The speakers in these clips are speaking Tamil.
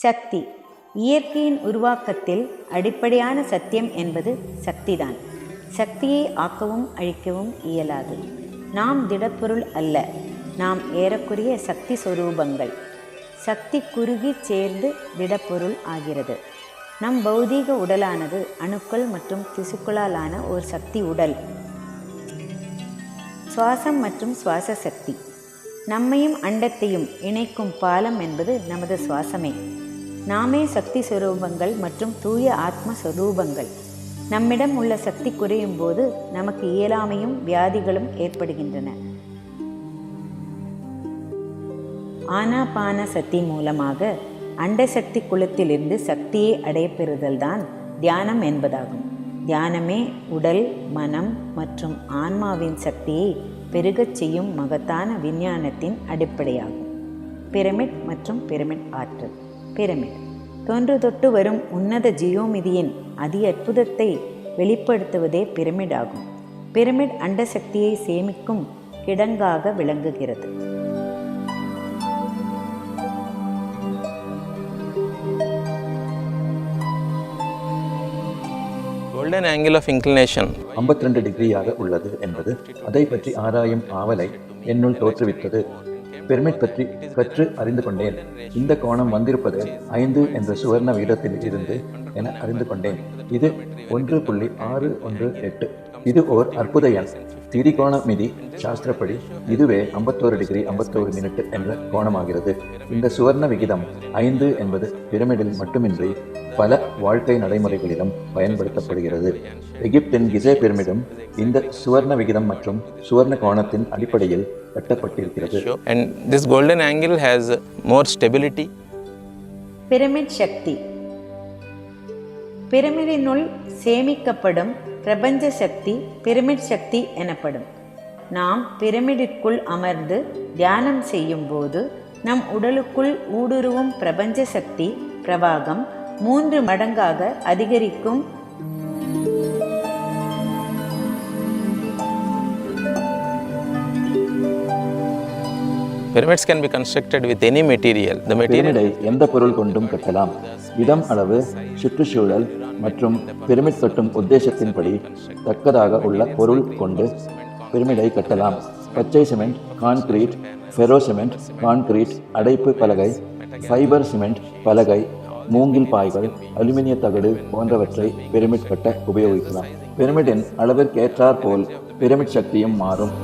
சக்தி. இயற்கையின் உருவாக்கத்தில் அடிப்படையான சத்தியம் என்பது சக்திதான். சக்தியை ஆக்கவும் அழிக்கவும் இயலாது. நாம் திடப்பொருள் அல்ல, நாம் ஏறக்குறைய சக்தி சொரூபங்கள். சக்தி குறுகி சேர்ந்து திடப்பொருள் ஆகிறது. நம் பௌதீக உடலானது அணுக்கள் மற்றும் திசுக்களாலான ஒரு சக்தி உடல். சுவாசம் மற்றும் சுவாச சக்தி. நம்மையும் அண்டத்தையும் இணைக்கும் பாலம் என்பது நமது சுவாசமே. நாமே சக்தி சொரூபங்கள் மற்றும் தூய ஆத்ம சொரூபங்கள். நம்மிடம் உள்ள சக்தி குறையும் போது நமக்கு இயலாமையும் வியாதிகளும் ஏற்படுகின்றன. ஆனாபான சக்தி மூலமாக அண்டசக்தி குலத்திலிருந்து சக்தியை அடையப்பெறுதல் தான் தியானம் என்பதாகும். தியானமே உடல், மனம் மற்றும் ஆன்மாவின் சக்தியை பெருகச் செய்யும் மகத்தான விஞ்ஞானத்தின் அடிப்படையாகும். பிரமிட் மற்றும் பிரமிட் ஆற்றல். பிரமிட் தொன்று தொட்டு வரும் உன்னத ஜியோமிதியின் அதி அற்புதத்தை வெளிப்படுத்துவதே பிரமிட் ஆகும். பிரமிட் அண்டசக்தியை சேமிக்கும் கிடங்காக விளங்குகிறது. கோல்டன் ஆங்கிள் ஆஃப் இன்க்ளினேஷன் 52 டிகிரியாக உள்ளது என்பது அதை பற்றி ஆராயும் ஆவலை என்னுள் தோற்றுவித்தது. பிரமிட் பற்றி கற்று அறிந்து கொண்டேன். இந்த கோணம் வந்திருப்பது 5 என்ற சுவர்ண விகிதத்தில் இருந்து என அறிந்து கொண்டேன். இது 1.618. இது ஓர் அற்புத எண். திரிகோண மிதி சாஸ்திரப்படி இதுவே 51 டிகிரி 51 மினிட் என்ற கோணமாகிறது. இந்த சுவர்ண விகிதம் 5 என்பது பிரமிடில் மட்டுமின்றி பல வாழ்க்கை நடைமுறைகளிலும் பயன்படுத்தப்படுகிறது. எகிப்தின் கிசே பிரமிடும் இந்த சுவர்ண விகிதம் மற்றும் சுவர்ண கோணத்தின் அடிப்படையில் கட்டப்பட்டிருக்கிறது. And this golden angle has more stability. Pyramid சக்தி. பிரமிடினுள் சேமிக்கப்படும் பிரபஞ்ச சக்தி பிரமிட் சக்தி எனப்படும். நாம் பிரமிடிற்குள் அமர்ந்து தியானம் செய்யும் போது நம் உடலுக்குள் ஊடுருவும் பிரபஞ்ச சக்தி பிரவாகம் 3 மடங்காக அதிகரிக்கும். Pyramids can be constructed with any material. The material பிரமிடை எந்த பொருள் கொண்டும் கட்டலாம். இடம், அளவு, சுற்றுச்சூழல் மற்றும் பிரமிட் கட்டும் உத்தேசத்தின்படி தக்கதாக உள்ள பொருள் கொண்டு பிரமிடை கட்டலாம். பச்சை cement, concrete, ferro cement, concrete, அடைப்பு பலகை, ஃபைபர் சிமெண்ட் பலகை, மூங்கில் பாய்கள், அலுமினிய தகடு போன்றவற்றை பிரமிட் கட்ட உபயோகிக்கலாம். பிரமிடின் அளவிற்கேற்றாற் போல் பிரமிட் சக்தியும் மாறும்.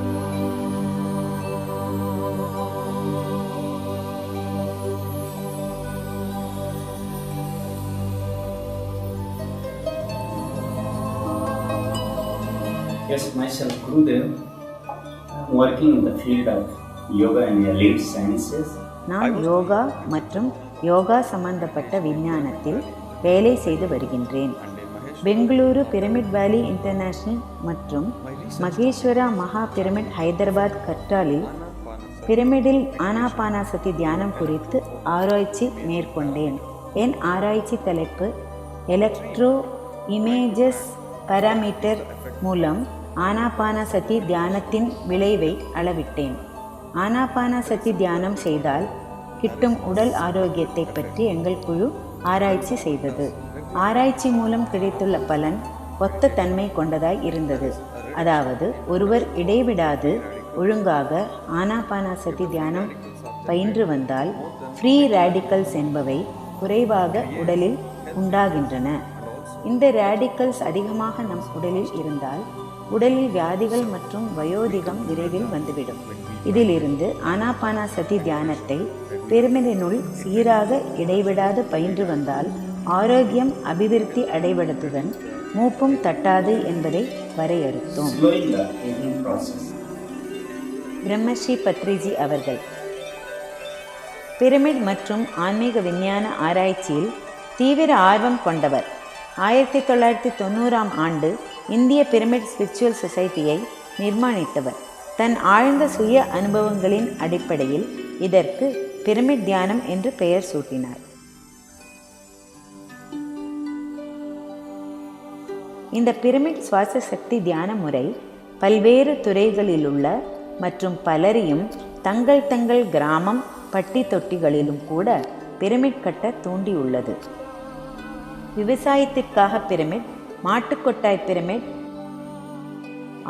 Yes, myself Gurudev. I'm working in the field of yoga and allied sciences. நான் யோகா மற்றும் யோகா சம்பந்தப்பட்ட விஞ்ஞானத்தில் வேலை செய்து வருகின்றேன். பெங்களூரு பிரமிட் வேலி இன்டர்நேஷனல் மற்றும் மகேஸ்வரா மகா பிரமிட் ஹைதராபாத் கற்றாலில் பிரமிடில் ஆனாபானசதி தியானம் குறித்து ஆராய்ச்சி மேற்கொண்டேன். என் ஆராய்ச்சி தலைப்பு எலக்ட்ரோ இமேஜஸ் பாராமீட்டர் மூலம் ஆனாபானசதி தியானத்தின் விளைவை அளவிட்டேன். ஆனாபானசதி தியானம் செய்தால் கிட்டும் உடல் ஆரோக்கியத்தை பற்றி எங்கள் குழு ஆராய்ச்சி செய்தது. ஆராய்ச்சி மூலம் கிடைத்துள்ள பலன் ஒத்த தன்மை கொண்டதாய் இருந்தது. அதாவது ஒருவர் இடைவிடாது ஒழுங்காக ஆனாபானசதி தியானம் பயின்று வந்தால் ஃப்ரீ ரேடிக்கல்ஸ் என்பவை குறைவாக உடலில் உண்டாகின்றன. இந்த ரேடிக்கல்ஸ் அதிகமாக நம் உடலில் இருந்தால் உடலில் வியாதிகள் மற்றும் வயோதிகம் விரைவில் வந்துவிடும். இதிலிருந்து ஆனாபானசதி தியானத்தை பிரமிடினுள் சீராக இடைவிடாது பயின்று வந்தால் ஆரோக்கியம் அபிவிருத்தி அடைவதுடன் மூப்பும் தட்டாது என்பதை வரையறுத்தோம். பிரம்மஸ்ரீ பத்ரிஜி அவர்கள் பிரமிட் மற்றும் ஆன்மீக விஞ்ஞான ஆராய்ச்சியில் தீவிர ஆர்வம் கொண்டவர். 1990ஆம் ஆண்டு இந்திய பிரமிட் ஸ்பிரிச்சுவல் சொசைட்டியை நிர்மாணித்தவர். தன் ஆழ்ந்த சுய அனுபவங்களின் அடிப்படையில் இதற்கு பிரமிட் தியானம் என்று பெயர் சூட்டினார். இந்த பிரமிட் சுவாச சக்தி தியான முறை பல்வேறு துறைகளிலுள்ள மற்றும் பலரையும் தங்கள் கிராமம் பட்டி தொட்டிகளிலும் கூட பிரமிட் கட்ட தூண்டியுள்ளது. விவசாயத்திற்காக பிரமிட், மாட்டுக்கொட்டாய் பிரமிட்,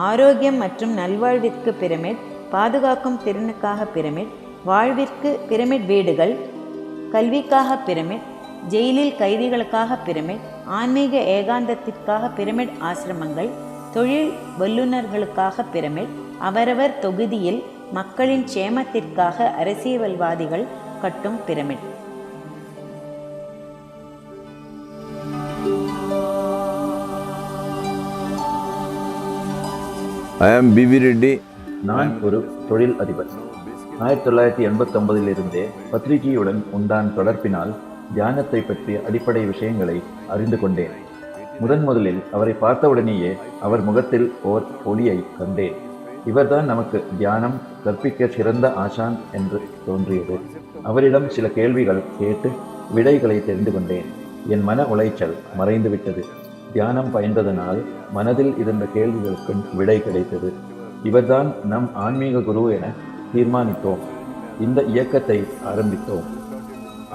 ஆரோக்கியம் மற்றும் நல்வாழ்விற்கு பிரமிட், பாதுகாக்கும் திறனுக்காக பிரமிட், வாழ்விற்கு பிரமிட் வீடுகள், கல்விக்காக பிரமிட், ஜெயிலில் கைதிகளுக்காக பிரமிட், ஆன்மீக ஏகாந்தத்திற்காக பிரமிட் ஆசிரமங்கள், தொழில் வல்லுநர்களுக்காக பிரமிட், அவரவர் தொகுதியில் மக்களின் க்ஷேமத்திற்காக அரசியல்வாதிகள் கட்டும் pyramid. I am B.V. Reddy. நான் ஒரு தொழில் அதிபர். 1989 பத்ரிஜியுடன் உண்டான தொடர்பினால் தியானத்தை பற்றிய அடிப்படை விஷயங்களை அறிந்து கொண்டேன். முதலில் அவரை பார்த்தவுடனேயே அவர் முகத்தில் ஓர் ஒளியை கண்டேன். இவர்தான் நமக்கு தியானம் கற்பிக்க சிறந்த ஆசான் என்று தோன்றியது. அவரிடம் சில கேள்விகள் கேட்டு விடைகளை தெரிந்து கொண்டேன். என் மன உளைச்சல் மறைந்துவிட்டது. தியானம் பயின்றதனால் மனதில் இருந்த கேள்விகளுக்கு விடை கிடைத்தது. இவர்தான் நம் ஆன்மீக குரு என தீர்மானித்தோம். இந்த இயக்கத்தை ஆரம்பித்தோம்.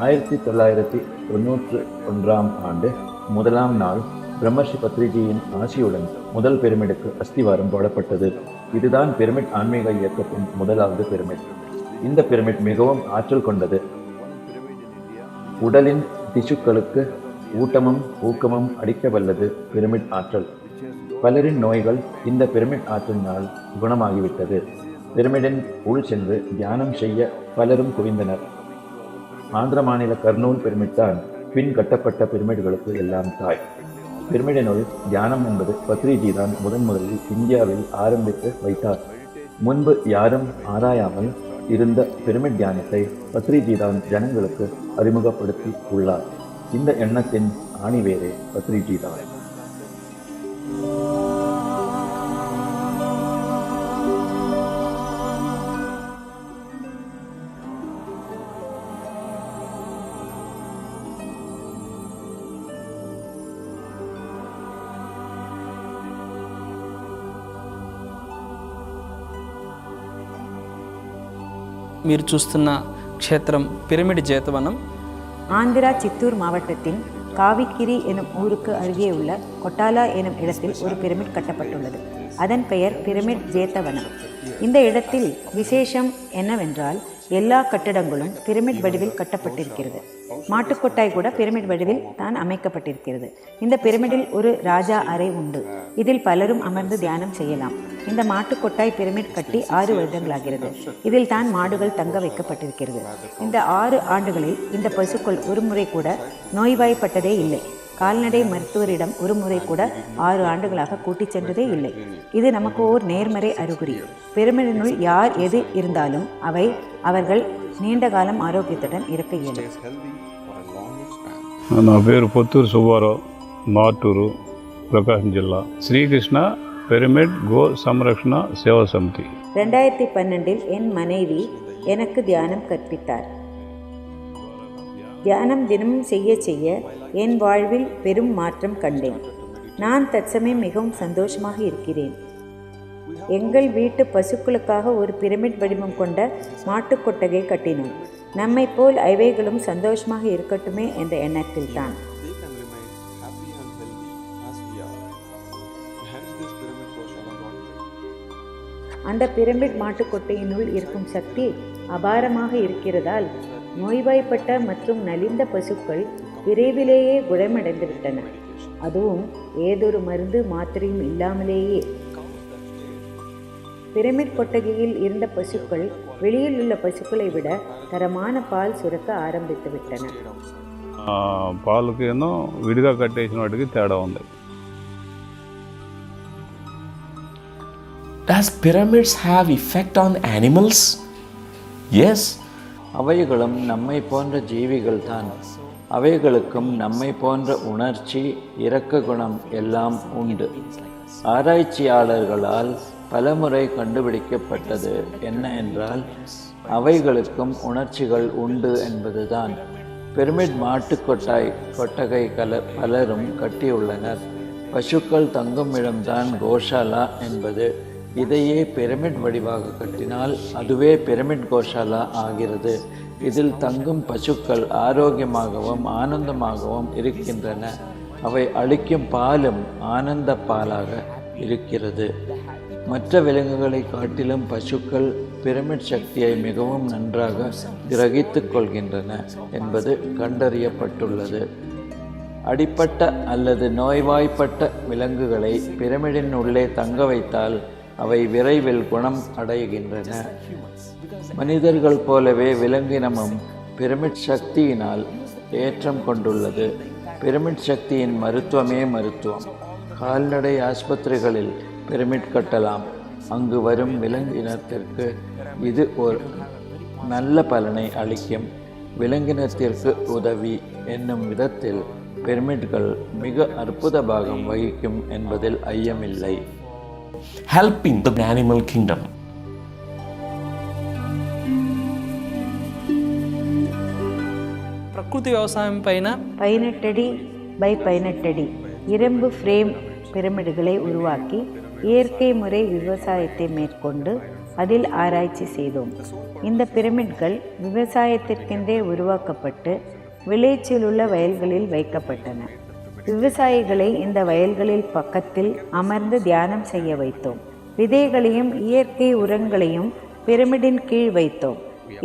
1991 ஆண்டு 1ஆம் நாள் பிரம்மர்ஷி பத்ரிஜியின் ஆசியுடன் முதல் பிரமிடுக்கு அஸ்திவாரம் போடப்பட்டது. இதுதான் பிரமிட் ஆன்மீக இயக்கத்தின் முதலாவது பிரமிட். இந்த பிரமிட் மிகவும் ஆற்றல் கொண்டது. உடலின் திசுக்களுக்கு ஊட்டமும் ஊக்கமும் அளிக்க வல்லது பிரமிட் ஆற்றல். பலரின் நோய்கள் இந்த பிரமிட் ஆற்றலினால் குணமாகிவிட்டது. பிரமிடின் உள் சென்று தியானம் செய்ய பலரும் குவிந்தனர். ஆந்திர மாநில கர்னூல் பிரமிட் தான் பின் கட்டப்பட்ட பிரமிடுகளுக்கு எல்லாம் தாய். பிரமிடினுள் தியானம் என்பது பத்ரிஜி தான் முதலில் இந்தியாவில் ஆரம்பித்து வைத்தார். முன்பு யாரும் ஆராயாமல் இருந்த பிரமிட் தியானத்தை பத்ரிஜி தான் ஜனங்களுக்கு அறிமுகப்படுத்தி உள்ளார். இந்த எண்ணத்தின் ஆணிவேரே பத்ரிஜி தான். మీరు చూస్తున్న క్షేత్రం పిరమిడ్ జేతవనం. ஆந்திரா சித்தூர் மாவட்டத்தின் காவிக்கிரி எனும் ஊருக்கு அருகே உள்ள கொட்டாலா எனும் இடத்தில் ஒரு பிரமிட் கட்டப்பட்டுள்ளது. அதன் பெயர் பிரமிட் ஜேத்தவனம். இந்த இடத்தில் விசேஷம் என்னவென்றால் எல்லா கட்டடங்களும் பிரமிட் வடிவில் கட்டப்பட்டிருக்கிறது. மாட்டுக்கொட்டாய் கூட பிரமிட் வடிவில் தான் அமைக்கப்பட்டிருக்கிறது. இந்த பிரமிடில் ஒரு ராஜா அறை உண்டு. இதில் பலரும் அமர்ந்து தியானம் செய்யலாம். இந்த மாட்டுக்கொட்டாய் பிரமிட் கட்டி 6 வருடங்களாகிறது. இதில் தான் மாடுகள் தங்க வைக்கப்பட்டிருக்கிறது. இந்த 6 ஆண்டுகளில் இந்த பசுக்கள் ஒரு முறை கூட நோய்வாய்ப்பட்டதே இல்லை. கால்நடை மருத்துவரிடம் ஒரு முறை கூட 6 ஆண்டுகளாக கூட்டிச் சென்றதே இல்லை. இது நமக்கு ஓர் நேர்மறை அறிகுறி. பிரமிடினுள் யார் எது இருந்தாலும் அவர்கள் நீண்ட காலம் ஆரோக்கியத்துடன் இருக்க இயலும். నా పేరు పొత్తూరు సుబ్బారావు, మార్టూరు, ప్రకాశం జిల్లా. శ్రీకృష్ణ పిరమిడ్ గో సంరక్షణ సేవా సమితి. 2012 என் மனைவி எனக்கு தியானம் கற்பித்தார். தியானம் தினமும் செய்ய செய்ய என் வாழ்வில் பெரும் மாற்றம் கண்டேன். நான் தற்சமயம் மிகவும் சந்தோஷமாக இருக்கிறேன். எங்கள் வீட்டு பசுக்களுக்காக ஒரு பிரமிட் வடிவம் கொண்ட மாட்டுக்கொட்டகை கட்டினோம். நம்மை போல் அவைகளும் சந்தோஷமாக இருக்கட்டுமே என்ற எண்ணத்தில் தான். அந்த பிரமிட் மாட்டுக்கொட்டையினுள் இருக்கும் சக்தி அபாரமாக இருக்கிறதால் நோய்வாய்ப்பட்ட மற்றும் நலிந்த பசுக்கள் விரைவிலேயே குணமடைந்துவிட்டன. அதுவும் ஏதொரு மருந்து மாத்திரையும் இல்லாமலேயே. பிரமிட் கொட்டகையில் இருந்த பசுக்கள் வெளியில் உள்ள பசுக்களை விட தரமான பால் சுரக்க ஆரம்பித்து விட்டன. పాలకి ఏమో విడిగా కట్టేసిన వాటికి తేడా ఉంది. Does pyramids have effect on animals? Yes. அவைகளும் நம்மை போன்ற ஜீவிகள் தான். அவைகளுக்கும் நம்மை போன்ற உணர்ச்சி, இரக்க குணம் எல்லாம் உண்டு. ஆராய்ச்சியாளர்களால் பலமுறை கண்டுபிடிக்கப்பட்டது என்ன என்றால் அவைகளுக்கும் உணர்ச்சிகள் உண்டு என்பதுதான். பிரமிட் கொட்டகை பலரும் கட்டியுள்ளனர். பசுக்கள் தங்கும் இடம்தான் கோஷாலா என்பது இதையே பிரமிட் வடிவாக கட்டினால் அதுவே பிரமிட் கோஷாலா ஆகிறது. இதில் தங்கும் பசுக்கள் ஆரோக்கியமாகவும் ஆனந்தமாகவும் இருக்கின்றன. அவை அளிக்கும் பாலும் ஆனந்த பாலாக இருக்கிறது. மற்ற விலங்குகளை காட்டிலும் பசுக்கள் பிரமிட் சக்தியை மிகவும் நன்றாக கிரகித்து கொள்கின்றன என்பது கண்டறியப்பட்டுள்ளது. அடிப்பட்ட அல்லது நோய்வாய்ப்பட்ட விலங்குகளை பிரமிடின் உள்ளே தங்க வைத்தால் அவை விரைவில் குணம் அடைகின்றன. மனிதர்கள் போலவே விலங்கினமும் பிரமிட் சக்தியினால் ஏற்றம் கொண்டுள்ளது. பிரமிட் சக்தியின் மருத்துவமே மருத்துவம். கால்நடை ஆஸ்பத்திரிகளில் பிரமிட் கட்டலாம். அங்கு வரும் விலங்கினத்திற்கு இது ஒரு நல்ல பலனை அளிக்கும். விலங்கினத்திற்கு உதவி என்னும் விதத்தில் பிரமிட்கள் மிக அற்புத பாகம் வகிக்கும் என்பதில் ஐயமில்லை. Helping the animal kingdom. ప్రకృతి వ్యవసాయం పైన 18 அடி பை 18 அடி இரும்பு ஃப்ரேம் பிரமிடுகளை உருவாக்கி இயற்கை முறை விவசாயத்தை மேற்கொண்டு அதில் ஆராய்ச்சி செய்தோம். இந்த பிரமிட்கள் விவசாயத்திற்கென்றே உருவாக்கப்பட்டு விளைச்சலுள்ள வயல்களில் வைக்கப்பட்டன. விவசாயிகளை இந்த வயல்களில் பக்கத்தில் அமர்ந்து தியானம் செய்ய வைத்தோம். விதைகளையும் இயற்கை உரங்களையும் பிரமிடின் கீழ் வைத்தோம்.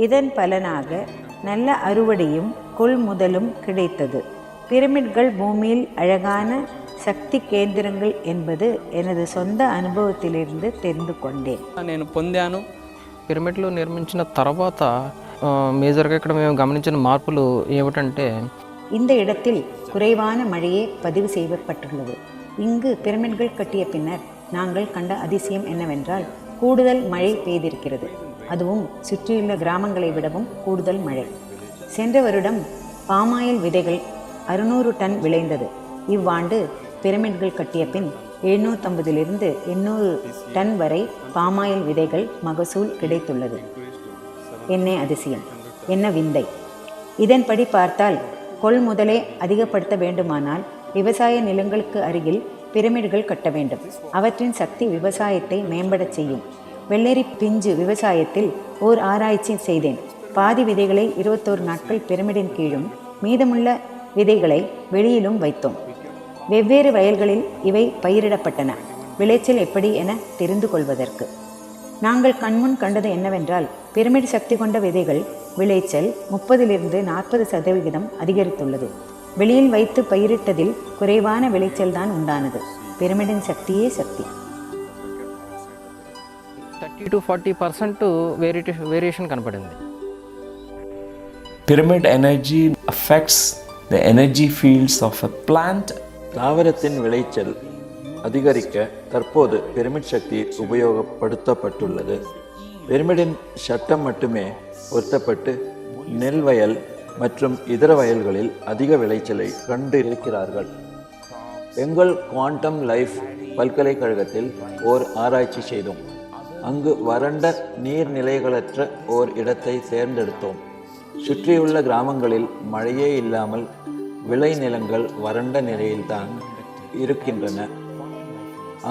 இதன் பலனாக நல்ல அறுவடையும் கொள்முதலும் கிடைத்தது. பிரமிட்கள் பூமியில் அழகான சக்தி கேந்திரங்கள் என்பது எனது சொந்த అనుభవத்திலிருந்து தெரிந்து கொண்டேன். నేను పొందాను. పిరమిడ్లు నిర్మించిన తర్వాత మేజర్గా ఇక్కడ మేము గమనించిన మార్పులు ఏమిటంటే, இந்த இடத்தில் குறைவான மழையே பதிவு செய்யப்பட்டுள்ளது. இங்கு பிரமிட்கள் கட்டிய பின்னர் நாங்கள் கண்ட அதிசயம் என்னவென்றால் கூடுதல் மழை பெய்திருக்கிறது. அதுவும் சுற்றியுள்ள கிராமங்களை விடவும் கூடுதல் மழை. சென்ற வருடம் பாமாயில் விதைகள் 600 டன் விளைந்தது. இவ்வாண்டு பிரமிட்கள் கட்டிய பின் 750 800 டன் வரை பாமாயில் விதைகள் மகசூல் கிடைத்துள்ளது. என்ன அதிசயம், என்ன விந்தை! இதன்படி பார்த்தால் கொள்முதலை அதிகப்படுத்த வேண்டுமானால் விவசாய நிலங்களுக்கு அருகில் பிரமிட்கள் கட்ட வேண்டும். அவற்றின் சக்தி விவசாயத்தை மேம்படச் செய்யும். வெள்ளரி பிஞ்சு விவசாயத்தில் ஓர் ஆராய்ச்சி செய்தேன். பாதி விதைகளை 21 நாட்கள் பிரமிடின் கீழும் மீதமுள்ள விதைகளை வெளியிலும் வைத்தோம். வெவ்வேறு வயல்களில் இவை பயிரிடப்பட்டன. விளைச்சல் எப்படி என தெரிந்து கொள்வதற்கு நாங்கள் கண்முன் கண்டது என்னவென்றால் பிரமிட் சக்தி கொண்ட விதைகள் விளைச்சல் 30% அதிகரித்துள்ளது. வெளியில் வைத்து பயிரிட்டதில் குறைவான விளைச்சல் தான் உண்டானது. பிரமிடின் சக்தியே சக்தி. 30 to 40% వేరియేషన్ కనపడింది. Pyramid energy affects the energy fields of a plant. தாவரத்தின் விளைச்சல் அதிகரிக்க தற்போது பிரமிட் சக்தி உபயோகப்படுத்தப்பட்டுள்ளது. பிரமிடின் சட்டம் மட்டுமே பொருத்தப்பட்டு நெல் வயல் மற்றும் இதர வயல்களில் அதிக விளைச்சலை கண்டு இருக்கிறார்கள். எங்கள் குவாண்டம் லைஃப் பல்கலைக்கழகத்தில் ஓர் ஆராய்ச்சி செய்தோம். அங்கு வறண்ட நீர்நிலைகளற்ற ஓர் இடத்தை தேர்ந்தெடுத்தோம். சுற்றியுள்ள கிராமங்களில் மழையே இல்லாமல் விளைநிலங்கள் வறண்ட நிலையில்தான் இருக்கின்றன.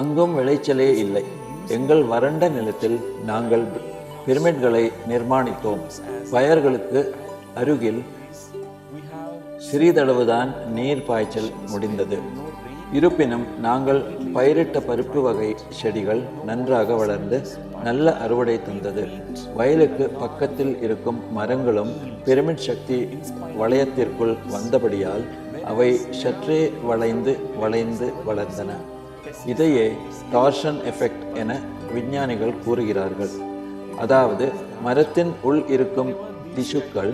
அங்கும் விளைச்சலே இல்லை. எங்கள் வறண்ட நிலத்தில் நாங்கள் பிரமிட்களை நிர்மாணித்தோம். வயர்களுக்கு அருகில் சிறிதளவுதான் நீர் பாய்ச்சல் முடிந்தது. இருப்பினும் நாங்கள் பயிரிட்ட பருப்பு வகை செடிகள் நன்றாக வளர்ந்து நல்ல அறுவடை தந்தது. வயலுக்கு பக்கத்தில் இருக்கும் மரங்களும் பிரமிட் சக்தி வளையத்திற்குள் வந்தபடியால் அவை சற்றே வளைந்து வளர்ந்தன. இதையே டார்ஷன் எஃபெக்ட் என விஞ்ஞானிகள் கூறுகிறார்கள். அதாவது மரத்தின் உள் இருக்கும் திசுக்கள்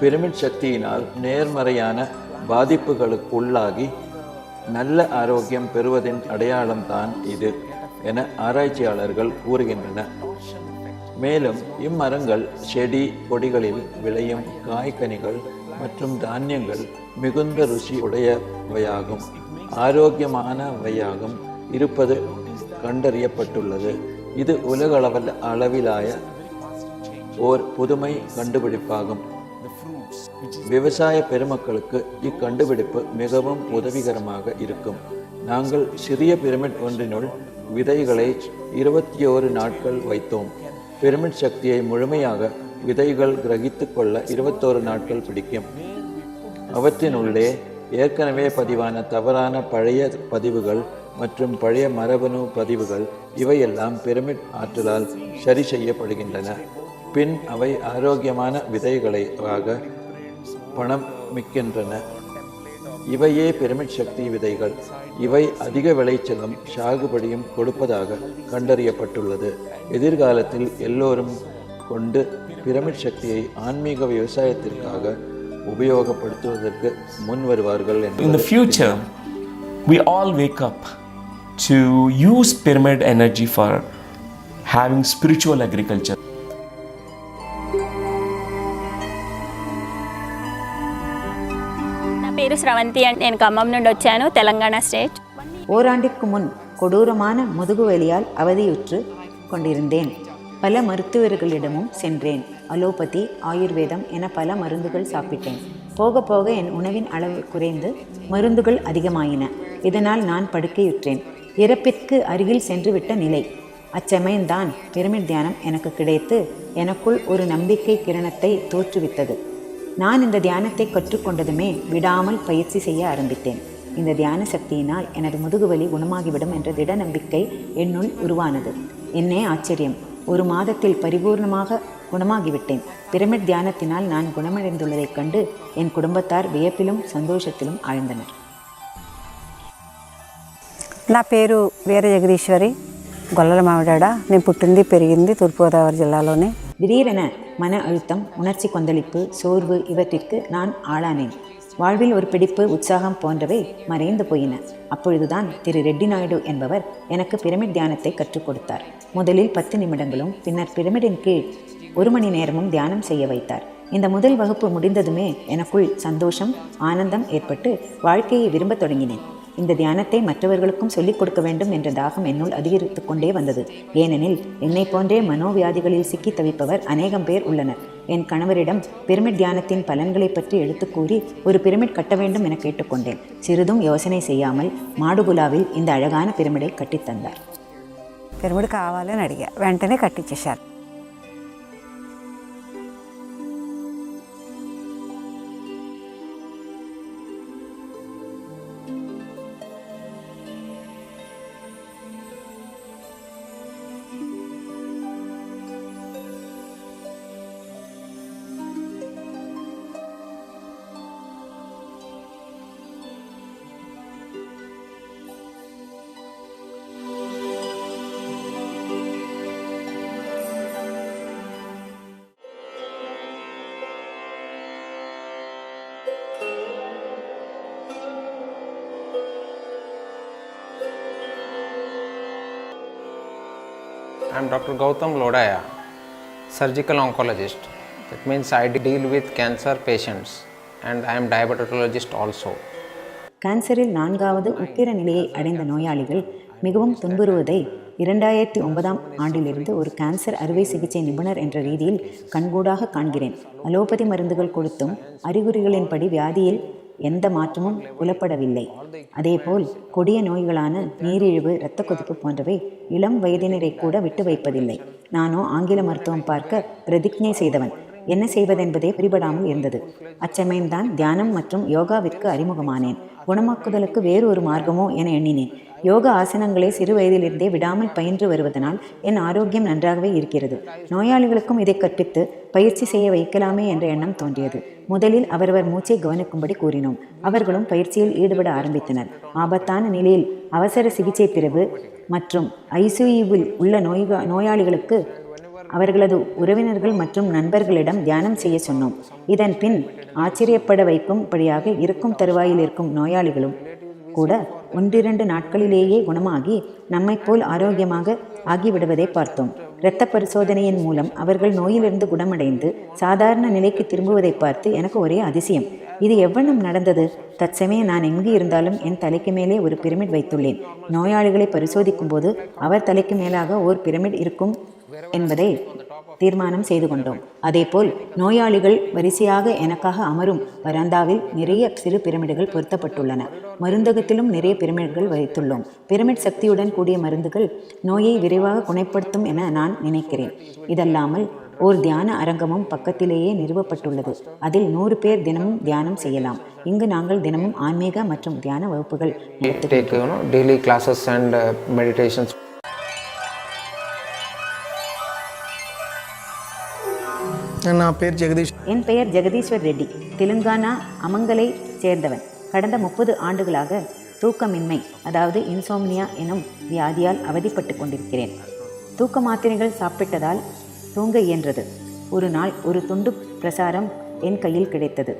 பிரமிட் சக்தியினால் நேர்மறையான பாதிப்புகளுக்கு உள்ளாகி நல்ல ஆரோக்கியம் பெறுவதின் அடையாளம்தான் இது என ஆராய்ச்சியாளர்கள் கூறுகின்றனர். மேலும் இம்மரங்கள் செடி கொடிகளில் விளையும் காய்கனிகள் மற்றும் தானியங்கள் மிகுந்த ருசி உடையவையாகும் ஆரோக்கியமானவையாகும் இருப்பது கண்டறியப்பட்டுள்ளது. இது உலக அளவிலாய ஓர் புதுமை கண்டுபிடிப்பாகும். விவசாய பெருமக்களுக்கு இக்கண்டுபிடிப்பு மிகவும் உதவிகரமாக இருக்கும். நாங்கள் சிறிய பிரமிட் ஒன்றினுள் விதைகளை 21 நாட்கள் வைத்தோம். பிரமிட் சக்தியை முழுமையாக விதைகள் கிரகித்து கொள்ள 21 நாட்கள் பிடிக்கும். அவற்றினுள்ளே ஏற்கனவே பதிவான தவறான பழைய பதிவுகள் மற்றும் பழைய மரபணு பதிவுகள் இவையெல்லாம் பிரமிட் ஆற்றலால் சரி செய்யப்படுகின்றன. பின் அவை ஆரோக்கியமான விதைகளாக பணமிக்கின்றன. இவையே பிரமிட் சக்தி விதைகள். இவை அதிக விளைச்சலும் சாகுபடியும் கொடுப்பதாக கண்டறியப்பட்டுள்ளது. எதிர்காலத்தில் எல்லோரும் கொண்டு பிரமிட் சக்தியை ஆன்மீக விவசாயத்திற்காக உபயோகப்படுத்துவதற்கு முன் வருவார்கள். In the future, we all wake up to use pyramid energy for having spiritual agriculture. నా పేరు స్రవంతి అండి. నేను ఖమ్మం నుండి వచ్చాను, తెలంగాణ స్టేట్. ஓராண்டிற்கு முன் கொடூரமான முதுகுவலியால் அவதியுற்று கொண்டிருந்தேன். பல மருத்துவர்களிடமும் சென்றேன். அலோபதி, ஆயுர்வேதம் என பல மருந்துகள் சாப்பிட்டேன். போக போக என் உணவின் அளவு குறைந்து மருந்துகள் அதிகமாயின. இதனால் நான் படுக்கையுற்றேன். இறப்பிற்கு அருகில் சென்றுவிட்ட நிலை. அச்சமயம்தான் பிரமிட் தியானம் எனக்கு கிடைத்து எனக்குள் ஒரு நம்பிக்கை கிரணத்தை தோற்றுவித்தது. நான் இந்த தியானத்தை கற்றுக்கொண்டதுமே விடாமல் பயிற்சி செய்ய ஆரம்பித்தேன். இந்த தியான சக்தியினால் எனது முதுகுவலி குணமாகிவிடும் என்ற திட நம்பிக்கை என்னுள் உருவானது. என்னே ஆச்சரியம்! 1 மாதத்தில் பரிபூர்ணமாக குணமாகிவிட்டேன். பிரமிட் தியானத்தினால் நான் குணமடைந்துள்ளதைக் கண்டு என் குடும்பத்தார் வியப்பிலும் சந்தோஷத்திலும் ஆழ்ந்தனர். నా పేరు వీర జగదీశ్వరి, గొల్లల మామిడాడ. నేను పుట్టింది పెరిగింది తూర్పుగోదావరి జిల్లాలోనే. திடீரென மன அழுத்தம், உணர்ச்சி கொந்தளிப்பு, சோர்வு இவற்றிற்கு நான் ஆளானேன். வாழ்வில் ஒரு பிடிப்பு, உற்சாகம் போன்றவை மறைந்து போயின. அப்பொழுதுதான் திரு ரெட்டி நாயுடு என்பவர் எனக்கு பிரமிட் தியானத்தை கற்றுக் கொடுத்தார். முதலில் 10 நிமிடங்களும் பின்னர் பிரமிடின் கீழ் 1 மணி நேரமும் தியானம் செய்ய வைத்தார். இந்த முதல் வகுப்பு முடிந்ததுமே எனக்குள் சந்தோஷம், ஆனந்தம் ஏற்பட்டு வாழ்க்கையை விரும்பத் தொடங்கினேன். இந்த தியானத்தை மற்றவர்களுக்கும் சொல்லிக் கொடுக்க வேண்டும் என்ற தாகம் என்னுள் அதிகரித்து கொண்டே வந்தது. ஏனெனில் என்னை போன்றே மனோவியாதிகளில் சிக்கி தவிப்பவர் அநேகம் பேர் உள்ளனர். என் கணவரிடம் பிரமிட் தியானத்தின் பலன்களை பற்றி எடுத்து கூறி ஒரு பிரமிட் கட்ட வேண்டும் என கேட்டுக்கொண்டேன். சிறிதும் யோசனை செய்யாமல் மாடுகுலாவில் இந்த அழகான பிரமிடை கட்டித்தந்தார். పిరమిడ్ కావాలని అడిగా, వెంటనే కట్టించేశారు. I am Dr. Gautam Lodaya, surgical oncologist. That means I deal with cancer patients and I am diabetologist also. கேன்சரில் 4வது உக்கிர நிலையை அடைந்த நோயாளிகள் மிகவும் துன்புறுவதை 2009ஆம் ஆண்டிலிருந்து ஒரு கேன்சர் அறுவை சிகிச்சை நிபுணர் என்ற ரீதியில் கண்கூடாக காண்கிறேன். அலோபதி மருந்துகள் கொடுத்தும் அறிகுறிகளின்படி வியாதியில் எந்த மாற்றமும் புலப்படவில்லை. அதேபோல் கொடிய நோய்களான நீரிழிவு, இரத்த கொதிப்பு போன்றவை இளம் வயதினரை கூட விட்டு வைப்பதில்லை. நானோ ஆங்கில மருத்துவம் பார்க்க பிரதிஜ்ஞை செய்தவன். என்ன செய்வதென்பதே பிடிபடாமல் இருந்தது. அச்சமயம்தான் தியானம் மற்றும் யோகாவிற்கு அறிமுகமானேன். குணமாக்குதலுக்கு வேறு ஒரு மார்க்கமோ என எண்ணினேன். யோகா ஆசனங்களை சிறு வயதிலிருந்தே விடாமல் பயின்று வருவதனால் என் ஆரோக்கியம் நன்றாகவே இருக்கிறது. நோயாளிகளுக்கும் இதை கற்பித்து பயிற்சி செய்ய வைக்கலாமே என்ற எண்ணம் தோன்றியது. முதலில் அவரவர் மூச்சை கவனிக்கும்படி கூறினோம். அவர்களும் பயிற்சியில் ஈடுபட ஆரம்பித்தனர். ஆபத்தான நிலையில் அவசர சிகிச்சை பிரிவு மற்றும் ஐசியூவில் உள்ள நோயாளிகளுக்கு அவர்களது உறவினர்கள் மற்றும் நண்பர்களிடம் தியானம் செய்ய சொன்னோம். இதன் பின் ஆச்சரியப்பட வைக்கும்படியாக இருக்கும் தருவாயில் இருக்கும் நோயாளிகளும் கூட 1-2 நாட்களிலேயே குணமாகி நம்மை போல் ஆரோக்கியமாக ஆகிவிடுவதை பார்த்தோம். இரத்த பரிசோதனையின் மூலம் அவர்கள் நோயிலிருந்து குணமடைந்து சாதாரண நிலைக்கு திரும்புவதை பார்த்து எனக்கு ஒரே அதிசயம். இது எவ்வளவு நடந்தது? தற்சமயம் நான் எங்கு இருந்தாலும் என் தலைக்கு மேலே ஒரு பிரமிட் வைத்துள்ளேன். நோயாளிகளை பரிசோதிக்கும் போது அவர் தலைக்கு மேலாக ஓர் பிரமிட் இருக்கும் என்பதை தீர்மானம் செய்து கொண்டோம். அதேபோல் நோயாளிகள் வரிசையாக எனக்காக அமரும் வராந்தாவில் நிறைய சிறு பிரமிடுகள் பொருத்தப்பட்டுள்ளன. மருந்தகத்திலும் நிறைய பிரமிடுகள் வைத்துள்ளோம். பிரமிட் சக்தியுடன் கூடிய மருந்துகள் நோயை விரைவாக குணப்படுத்தும் என நான் நினைக்கிறேன். இதல்லாமல் ஓர் தியான அரங்கமும் பக்கத்திலேயே நிறுவப்பட்டுள்ளது. அதில் 100 பேர் தினமும் தியானம் செய்யலாம். இங்கு நாங்கள் தினமும் ஆன்மீக மற்றும் தியான வகுப்புகள் daily classes and meditations. என் பெயர் ஜெகதீஸ்வர் ரெட்டி. தெலுங்கானா அமங்கலை சேர்ந்தவன். கடந்த 30 ஆண்டுகளாக தூக்கமின்மை, அதாவது இன்சோம்னியா எனும் வியாதியால் அவதிப்பட்டு கொண்டிருக்கிறேன். தூக்க மாத்திரைகள் சாப்பிட்டதால் தூங்க இயன்றது. ஒரு நாள் ஒரு துண்டு பிரசாரம் என் கையில் கிடைத்தது.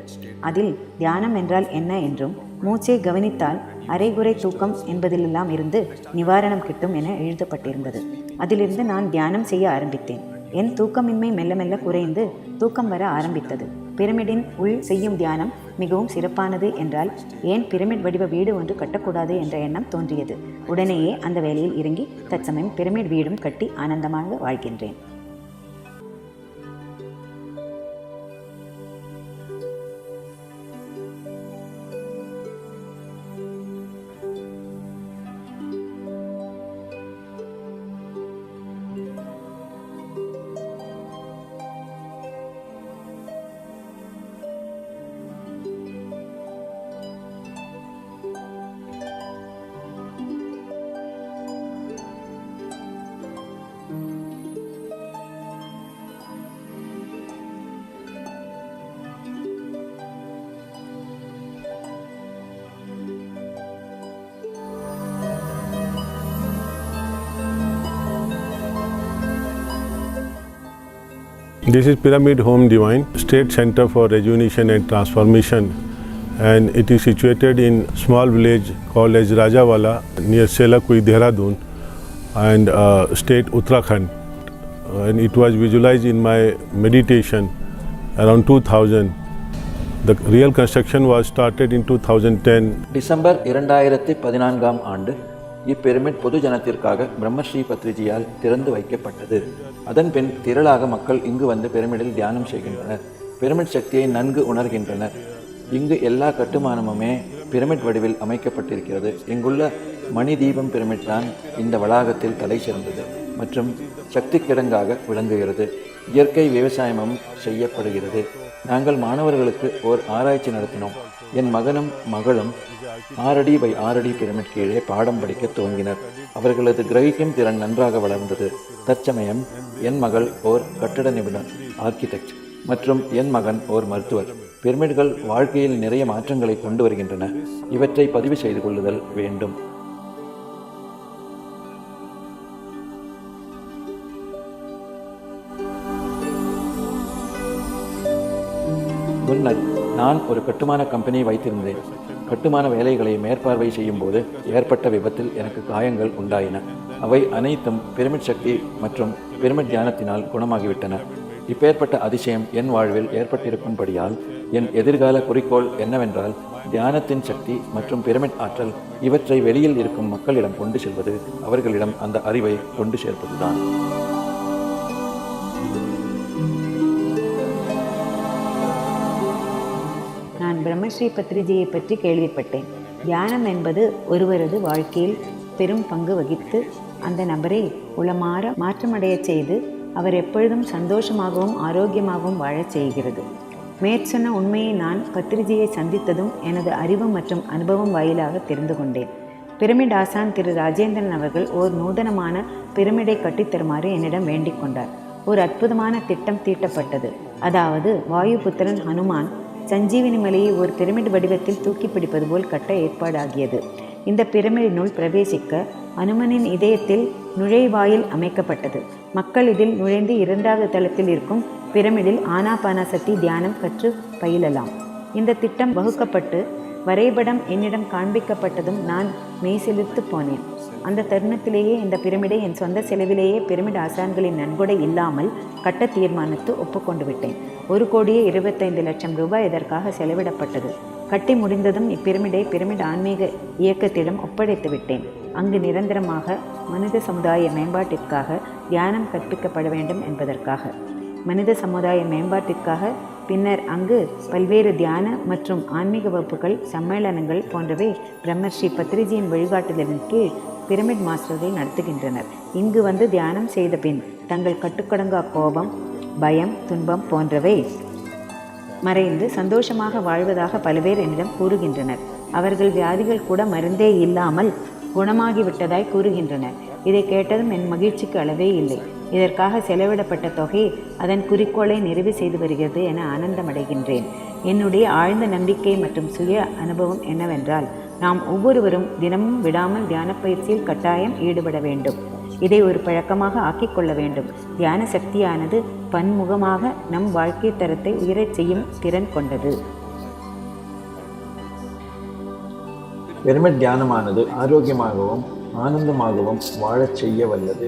அதில் தியானம் என்றால் என்ன என்றும் மூச்சை கவனித்தால் அரைகுறை தூக்கம் என்பதிலெல்லாம் இருந்து நிவாரணம் கிட்டும் என எழுதப்பட்டிருந்தது. அதிலிருந்து நான் தியானம் செய்ய ஆரம்பித்தேன். என் தூக்கமின்மை மெல்ல மெல்ல குறைந்து தூக்கம் வர ஆரம்பித்தது. பிரமிடின் உள் செய்யும் தியானம் மிகவும் சிறப்பானது என்றால் ஏன் பிரமிட் வடிவ வீடு ஒன்று கட்டக்கூடாது என்ற எண்ணம் தோன்றியது. உடனேயே அந்த வேலையில் இறங்கி தற்சமயம் பிரமிட் வீடும் கட்டி ஆனந்தமாக வாழ்கின்றேன். This is Pyramid Home Divine, State Center for Rejuvenation and Transformation, and it is situated in small village called as Rajawala near Selakui, Dehradun, and state Uttarakhand. And it was visualized in my meditation around 2000. The real construction was started in 2010. December 2014 ஆண்டு இப்பிரமிட் பொது ஜனத்திற்காக பிரம்மஸ்ரீ பத்ரிஜியால் திறந்து வைக்கப்பட்டது. அதன் பின் திரளாக மக்கள் இங்கு வந்து பிரமிடில் தியானம் செய்கின்றனர். பிரமிட் சக்தியை நன்கு உணர்கின்றனர். இங்கு எல்லா கட்டுமானமுமே பிரமிட் வடிவில் அமைக்கப்பட்டிருக்கிறது. இங்குள்ள மணி தீபம் பிரமிட் தான் இந்த வளாகத்தில் தலை சிறந்தது மற்றும் சக்தி கிடங்காக விளங்குகிறது. இயற்கை விவசாயமும் செய்யப்படுகிறது. நாங்கள் மாணவர்களுக்கு ஓர் ஆராய்ச்சி நடத்தினோம். என் மகனும் மகளும் 6 அடி பை 6 அடி பிரமிட் கீழே பாடம் படிக்க துவங்கினர். அவர்களது கிரகிக்கும் திறன் நன்றாக வளர்ந்தது. தற்சமயம் என் மகள் ஓர் கட்டட நிபுணர், ஆர்கிடெக்ட், மற்றும் என் மகன் ஓர் மருத்துவர். பிரமிட்கள் வாழ்க்கையில் நிறைய மாற்றங்களை கொண்டு வருகின்றன. இவற்றை பதிவு செய்து கொள்ளுதல் வேண்டும். முன்னர் நான் ஒரு கட்டுமான கம்பெனியை வைத்திருந்தேன். கட்டுமான வேலைகளை மேற்பார்வை செய்யும் போது ஏற்பட்ட விபத்தில் எனக்கு காயங்கள் உண்டாயின. அவை அனைத்தும் பிரமிட் சக்தி மற்றும் பிரமிட் தியானத்தினால் குணமாகிவிட்டன. இப்பேற்பட்ட அதிசயம் என் வாழ்வில் ஏற்பட்டிருக்கும்படியால் என் எதிர்கால குறிக்கோள் என்னவென்றால் தியானத்தின் சக்தி மற்றும் பிரமிட் ஆற்றல் இவற்றை வெளியில் இருக்கும் மக்களிடம் கொண்டு செல்வது, அவர்களிடம் அந்த அறிவை கொண்டு சேர்ப்பதுதான். நான் பிரம்மஸ்ரீ பத்ரிஜியை பற்றி கேள்விப்பட்டேன். தியானம் என்பது ஒருவரது வாழ்க்கையில் பெரும் பங்கு வகித்து அந்த நபரை உளமாற மாற்றமடைய செய்து அவர் எப்பொழுதும் சந்தோஷமாகவும் ஆரோக்கியமாகவும் வாழச் செய்கிறது. மேற்சொன்ன உண்மையை நான் பத்ரிஜியை சந்தித்ததும் எனது அறிவு மற்றும் அனுபவம் வாயிலாக தெரிந்து கொண்டேன். பிரமிட் ஆசான் திரு ராஜேந்திரன் அவர்கள் ஓர் நூதனமான பிரமிடை கட்டித்தருமாறு என்னிடம் வேண்டிக் கொண்டார். ஒரு அற்புதமான திட்டம் தீட்டப்பட்டது. அதாவது வாயுபுத்திரன் ஹனுமான் சஞ்சீவினி மலையை ஒரு பிரமிட் வடிவத்தில் தூக்கி பிடிப்பது போல் கட்ட ஏற்பாடாகியது. இந்த பிரமிடினுள் பிரவேசிக்க அனுமனின் இதயத்தில் நுழைவாயில் அமைக்கப்பட்டது. மக்கள் இதில் நுழைந்து 2வது தளத்தில் இருக்கும் பிரமிடில் ஆனாபானசக்தி தியானம் கற்று பயிலலாம். இந்த திட்டம் வகுக்கப்பட்டு வரைபடம் என்னிடம் காண்பிக்கப்பட்டதும் நான் மெய்சிலிர்த்து போனேன். அந்த தருணத்திலேயே இந்த பிரமிடை என் சொந்த செலவிலேயே பிரமிட் ஆசான்களின் நன்கொடை இல்லாமல் கட்ட தீர்மானித்து ஒப்புக்கொண்டு விட்டேன். 1,25,00,000 ரூபாய் இதற்காக செலவிடப்பட்டது. கட்டி முடிந்ததும் இப்பிரமிடை பிரமிட் ஆன்மீக இயக்கத்திடம் ஒப்படைத்து விட்டேன். அங்கு நிரந்தரமாக மனித சமுதாய மேம்பாட்டிற்காக தியானம் கற்பிக்கப்பட வேண்டும் என்பதற்காக. மனித சமுதாய மேம்பாட்டிற்காக பின்னர் அங்கு பல்வேறு தியான மற்றும் ஆன்மீக வகுப்புகள், சம்மேளனங்கள் போன்றவை பிரம்மர்ஷி பத்ரிஜியின் வழிகாட்டுதலின் கீழ் பிரமிட் மாஸ்டர்கள் நடத்துகின்றனர். இங்கு வந்து தியானம் செய்த பின் தங்கள் கட்டுக்கடங்கா கோபம், பயம், துன்பம் போன்றவை மறைந்து சந்தோஷமாக வாழ்வதாக பல்வேறு என்னிடம் கூறுகின்றனர். அவர்கள் வியாதிகள் கூட மருந்தே இல்லாமல் குணமாகிவிட்டதாய் கூறுகின்றனர். இதை கேட்டதும் என் மகிழ்ச்சிக்கு அளவே இல்லை. இதற்காக செலவிடப்பட்ட தொகை அதன் குறிக்கோளை நிறைவு செய்து வருகிறது என ஆனந்தமடைகின்றேன். என்னுடைய ஆழ்ந்த நம்பிக்கை மற்றும் சுய அனுபவம் என்னவென்றால், நாம் ஒவ்வொருவரும் தினமும் விடாமல் தியான பயிற்சியில் கட்டாயம் ஈடுபட வேண்டும். இதை ஒரு பழக்கமாக ஆக்கிக்கொள்ள வேண்டும். தியான சக்தியானது பன்முகமாக நம் வாழ்க்கை தரத்தை உயரச் செய்யும் திறன் கொண்டது. பிரமிட் தியானமானது ஆரோக்கியமாகவும் ஆனந்தமாகவும் வாழச் செய்ய வல்லது.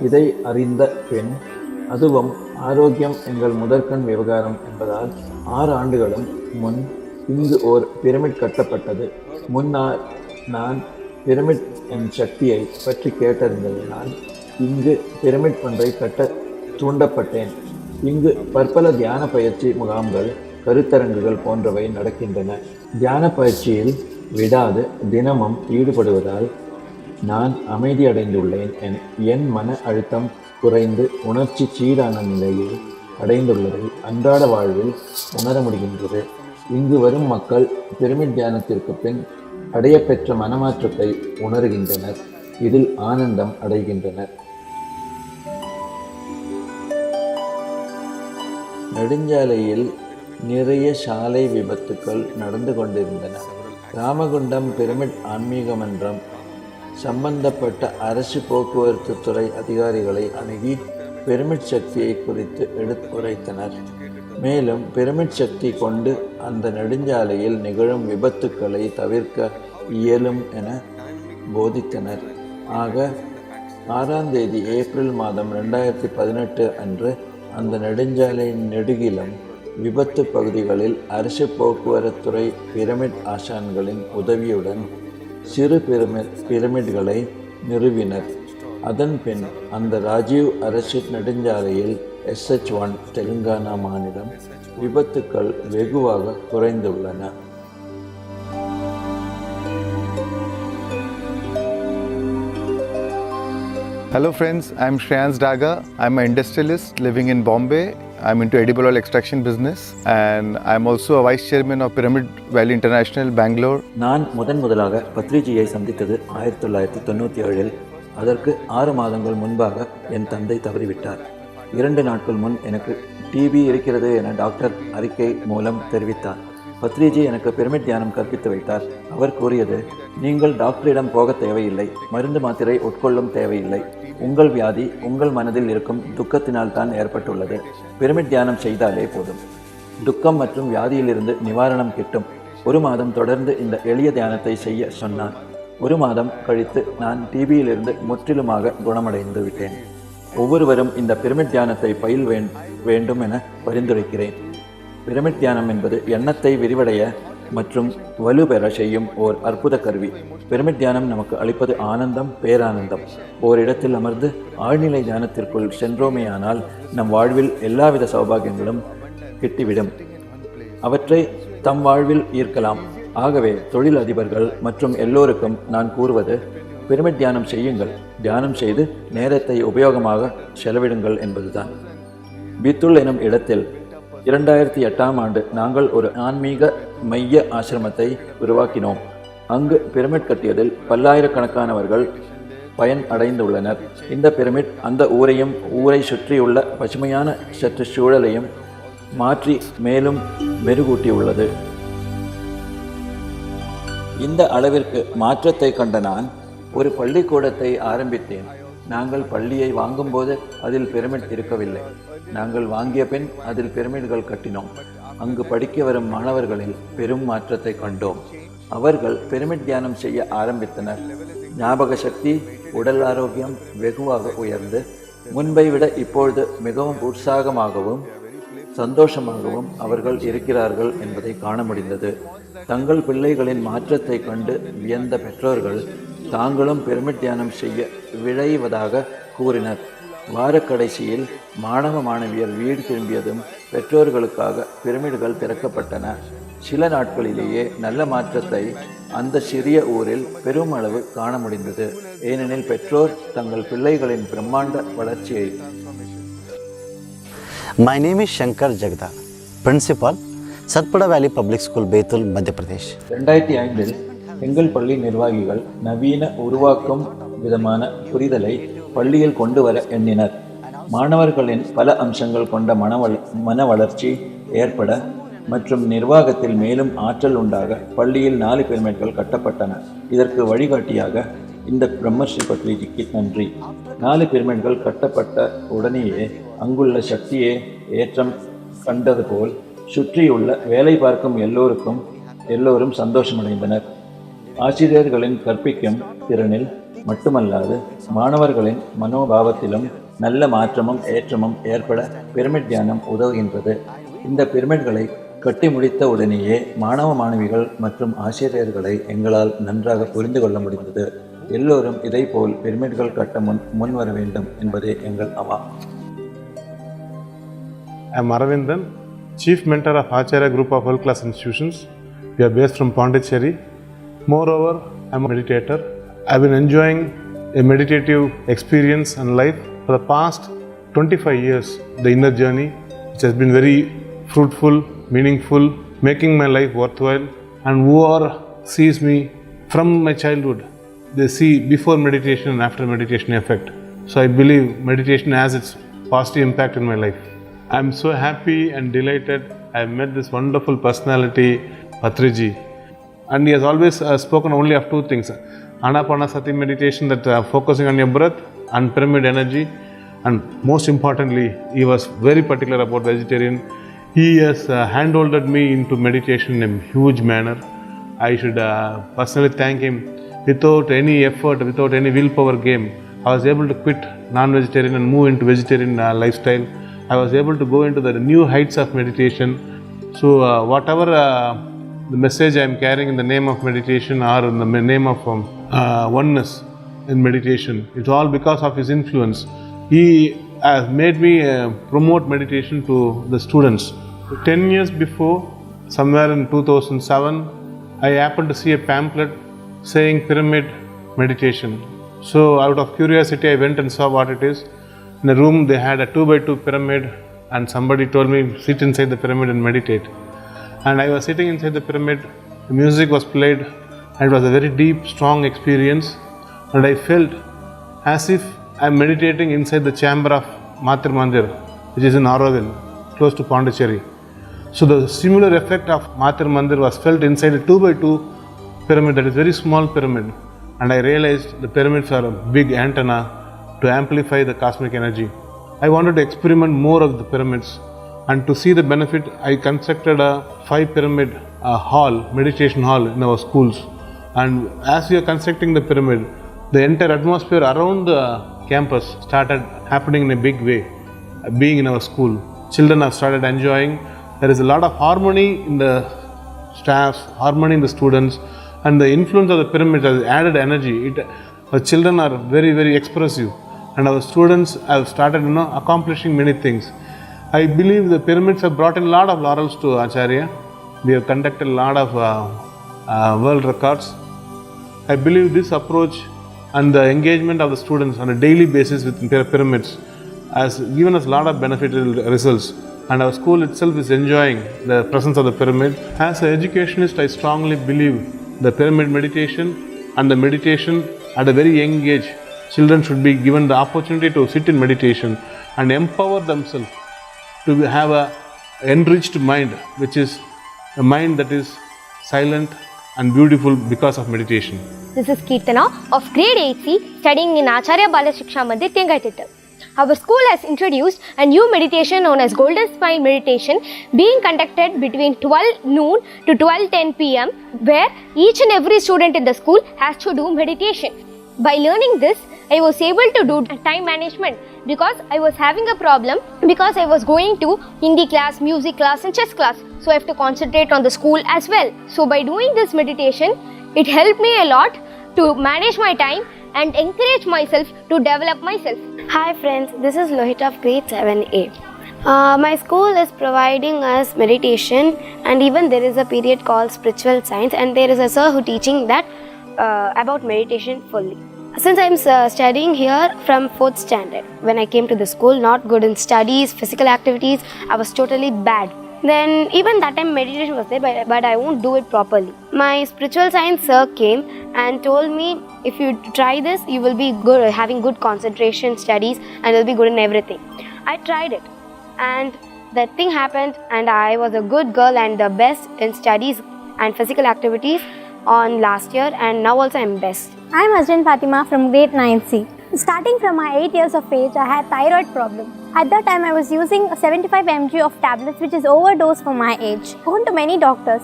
இதை அறிந்த பின், அதுவும் ஆரோக்கியம் எங்கள் முதற்கண் விவகாரம் என்பதால் 6 ஆண்டுகளும் முன் இங்கு ஓர் பிரமிட் கட்டப்பட்டது. முன்னால் நான் பிரமிட் என் சக்தியை பற்றி கேட்டறிந்ததினால் இங்கு பிரமிட் ஒன்றை கட்ட தூண்டப்பட்டேன். இங்கு பற்பல தியான பயிற்சி முகாம்கள், கருத்தரங்குகள் போன்றவை நடக்கின்றன. தியான பயிற்சியில் விடாது தினமும் ஈடுபடுவதால் நான் அமைதியடைந்துள்ளேன். என் மன அழுத்தம் குறைந்து உணர்ச்சி சீரான நிலையில் அடைந்துள்ளதை அன்றாட வாழ்வில் உணர முடிகின்றது. இங்கு வரும் மக்கள் பிரமிட் தியானத்திற்கு பின் அடையப்பெற்ற மனமாற்றத்தை உணர்கின்றனர். இதில் ஆனந்தம் அடைகின்றனர். நெடுஞ்சாலையில் நிறைய சாலை விபத்துக்கள் நடந்து கொண்டிருந்தன. ராமகுண்டம் பிரமிட் ஆன்மீக மன்றம் சம்பந்தப்பட்ட அரசு போக்குவரத்து துறை அதிகாரிகளை அணுகி பிரமிட் சக்தியை குறித்து எடுத்துரைத்தனர். மேலும் பிரமிட் சக்தி கொண்டு அந்த நெடுஞ்சாலையில் நிகழும் விபத்துக்களை தவிர்க்க இயலும் என போதித்தனர். ஆக 6ஆம் தேதி ஏப்ரல் மாதம் 2018 அன்று அந்த நெடுஞ்சாலையின் நெடுகிலும் விபத்து பகுதிகளில் அரசு போக்குவரத்துறை பிரமிட் ஆசான்களின் உதவியுடன் சிறு பிரமிட்களை நிறுவினர். அதன் பின் அந்த ராஜீவ் அரசு நெடுஞ்சாலையில் SH1 தெலுங்கானா மாநிலம் விபத்துக்கள் வெகுவாக குறைந்துள்ளன. Hello friends, I'm Shreyans Daga. I'm an industrialist living in Bombay. I'm into edible oil extraction business and I'm also a vice chairman of Pyramid Valley International, Bangalore. நான் முதலாக பத்ரிஜியை சந்தித்தது 1997. அதற்கு 6 மாதங்கள் முன்பாக என் தந்தை தவறிவிட்டார். 2 நாட்கள் முன் எனக்கு டிபி இருக்கிறது என டாக்டர் அறிக்கை மூலம் தெரிவித்தார். பத்ரிஜி எனக்கு பிரமிட் தியானம் கற்பித்து வைத்தார். அவர் கூறியது, நீங்கள் டாக்டரிடம் போக தேவையில்லை, மருந்து மாத்திரை உட்கொள்ளும் தேவையில்லை. உங்கள் வியாதி உங்கள் மனதில் இருக்கும் துக்கத்தினால் தான் ஏற்பட்டுள்ளது. பிரமிட் தியானம் செய்தாலே போதும், துக்கம் மற்றும் வியாதியிலிருந்து நிவாரணம் கிட்டும். 1 மாதம் தொடர்ந்து இந்த எளிய தியானத்தை செய்ய சொன்னார். 1 மாதம் கழித்து நான் டிபியிலிருந்து முற்றிலுமாக குணமடைந்து விட்டேன். ஒவ்வொருவரும் இந்த பிரமிட் தியானத்தை பயில் வேண்டும் என பரிந்துரைக்கிறேன். பிரமிட் தியானம் என்பது எண்ணத்தை விரிவடைய மற்றும் வலுப்பெற செய்யும் ஓர் அற்புத கருவி. பிரமிட் தியானம் நமக்கு அளிப்பது ஆனந்தம், பேரானந்தம். ஓரிடத்தில் அமர்ந்து ஆழ்நிலை தியானத்திற்குள் சென்றோமேயானால் நம் வாழ்வில் எல்லாவித சௌபாகியங்களும் கிட்டிவிடும். அவற்றை தம் வாழ்வில் ஈர்க்கலாம். ஆகவே தொழில் அதிபர்கள் மற்றும் எல்லோருக்கும் நான் கூறுவது, பிரமிட் தியானம் செய்யுங்கள். தியானம் செய்து நேரத்தை உபயோகமாக செலவிடுங்கள் என்பதுதான். பித்துல் எனும் இடத்தில் 2008ஆம் ஆண்டு நாங்கள் ஒரு ஆன்மீக மைய ஆசிரமத்தை உருவாக்கினோம். அங்கு பிரமிட் கட்டியதில் பல்லாயிரக்கணக்கானவர்கள் பயன் அடைந்துள்ளனர். இந்த பிரமிட் அந்த ஊரையும் ஊரை சுற்றியுள்ள பசுமையான சற்று சூழலையும் மாற்றி மேலும் மெருகூட்டியுள்ளது. இந்த அளவிற்கு மாற்றத்தை கண்ட நான் ஒரு பள்ளிக்கூடத்தை ஆரம்பித்தேன். நாங்கள் பள்ளியை வாங்கும்போது அதில் பிரமிட் இருக்கவில்லை. நாங்கள் வாங்கிய பின் அதில் பிரமிட்கள் கட்டினோம். அங்கு படிக்க வரும் மாணவர்களில் பெரும் மாற்றத்தை கண்டோம். அவர்கள் பிரமிட் தியானம் செய்ய ஆரம்பித்தனர். ஞாபக சக்தி, உடல் ஆரோக்கியம் வெகுவாக உயர்ந்து முன்பை விட இப்பொழுது மிகவும் உற்சாகமாகவும் சந்தோஷமாகவும் அவர்கள் இருக்கிறார்கள் என்பதை காண முடிந்தது. தங்கள் பிள்ளைகளின் மாற்றத்தை கண்டு வியந்த பெற்றோர்கள் தாங்களும் பிரமிட் தியானம் செய்ய விழைவதாக கூறினர். வாரக்கடைசியில் மாணவ மாணவியர் வீடு திரும்பியதும் பெற்றோர்களுக்காக பிரமிடுகள் திறக்கப்பட்டன. சில நாட்களிலேயே நல்ல மாற்றத்தை அந்த சிறிய ஊரில் பெருமளவு காண முடிந்தது. ஏனெனில் பெற்றோர் தங்கள் பிள்ளைகளின் பிரம்மாண்ட வளர்ச்சியை. My name is Shankar Jagda, Principal, Satpura Valley Public School, Betul, Madhya Pradesh. 2005 எங்கள் பள்ளி நிர்வாகிகள் நவீன உருவாக்கும் விதமான புரிதலை பள்ளியில் கொண்டு வர எண்ணினர். மாணவர்களின் பல அம்சங்கள் கொண்ட மன வளர்ச்சி ஏற்பட மற்றும் நிர்வாகத்தில் மேலும் ஆற்றல் உண்டாக பள்ளியில் 4 பிரமிடுகள் கட்டப்பட்டன. இதற்கு வழிகாட்டியாக இந்த பிரம்மஸ்ரீ பத்ரிஜிக்கு நன்றி. 4 பிரமிடுகள் கட்டப்பட்ட உடனேயே அங்குள்ள சக்தியே ஏற்றம் கண்டது போல் சுற்றியுள்ள வேலை பார்க்கும் எல்லோரும் சந்தோஷமடைந்தனர். ஆசிரியர்களின் கற்பிக்கும் திறனில் மட்டுமல்லாது மாணவர்களின் மனோபாவத்திலும் நல்ல மாற்றமும் ஏற்றமும் ஏற்பட பிரமிட் தியானம் உதவுகின்றது. இந்த பிரமிட்களை கட்டி முடித்த உடனேயே மாணவ மாணவிகள் மற்றும் ஆசிரியர்களை எங்களால் நன்றாக புரிந்து கொள்ள முடிந்தது. எல்லோரும் இதை போல் பிரமிட்கள் கட்ட முன் வர வேண்டும் என்பதே எங்கள் அவா. I am Aravindan, Chief Mentor of Acharya Group of World Class Institutions. We are based from Pondicherry. Moreover, I am a meditator. I have been enjoying a meditative experience and life for the past 25 years. The inner journey, which has been very fruitful, meaningful, making my life worthwhile. And whoever sees me from my childhood, they see before meditation and after meditation effect. So I believe meditation has its positive impact in my life. I am so happy and delighted I have met this wonderful personality, Patriji. And he has always spoken only of 2 things. Anapanasati meditation, that focusing on your breath, and pyramid energy. And most importantly, he was very particular about vegetarian. He has handholded me into meditation in a huge manner. I should personally thank him. Without any effort, without any willpower game, I was able to quit non-vegetarian and move into vegetarian lifestyle. I was able to go into the new heights of meditation. So whatever the message I am carrying in the name of meditation or in the name of oneness in meditation, it's all because of his influence. He has made me promote meditation to the students. 10 years before, somewhere in 2007, I happened to see a pamphlet saying pyramid meditation. So out of curiosity, I went and saw what it is. In the room, they had a 2x2 pyramid, and somebody told me, sit inside the pyramid and meditate. And I was sitting inside the pyramid, the music was played, and it was a very deep, strong experience. And I felt as if I am meditating inside the chamber of Mathur Mandir, which is in Auroville, close to Pondicherry. So the similar effect of Mathur Mandir was felt inside a 2x2 pyramid, that is very small pyramid. And I realized the pyramids are a big antenna to amplify the cosmic energy. I wanted to experiment more of the pyramids, and to see the benefit, I constructed a 5 pyramid hall, meditation hall in our schools. And as we are constructing the pyramid, the entire atmosphere around the campus started happening in a big way, being in our school. Children have started enjoying. There is a lot of harmony in the staffs, harmony in the students, and the influence of the pyramid has added energy. Our children are very, very expressive, and our students have started accomplishing many things. I believe the pyramids have brought in a lot of laurels to Acharya. We have conducted a lot of world records. I believe this approach and the engagement of the students on a daily basis with pyramids has given us a lot of beneficial results, and our school itself is enjoying the presence of the pyramid. As an educationist, I strongly believe the pyramid meditation and the meditation at a very young age. Children should be given the opportunity to sit in meditation and empower themselves to have a enriched mind, which is a mind that is silent and beautiful because of meditation. This is Kirtana of grade 8C studying in Acharya Bala Shiksha Mandir, Tengaitittu. Our school has introduced a new meditation known as Golden Smile Meditation, being conducted between 12 noon to 12:10 p.m. where each and every student in the school has to do meditation. By learning this, I was able to do time management because I was having a problem because I was going to Hindi class, music class and chess class. So I have to concentrate on the school as well. So by doing this meditation, it helped me a lot to manage my time and encourage myself to develop myself. Hi friends, this is Lohit of grade 7A. My school is providing us meditation, and even there is a period called spiritual science, and there is a sir who teaching that about meditation fully. Since I'm studying here from 4th standard, when I came to the school, not good in studies, physical activities, I was totally bad. Then even that time meditation was there, but I won't do it properly. My spiritual science sir came and told me, if you try this, you will be good, having good concentration studies, and you'll be good in everything. I tried it, and that thing happened, and I was a good girl and the best in studies and physical activities on last year, and now also I'm best. I'm Ajjan Fatima from grade 9C. Starting from my 8 years of age, I had thyroid problem. At that time, I was using 75 mg of tablets, which is overdose for my age. Gone to many doctors.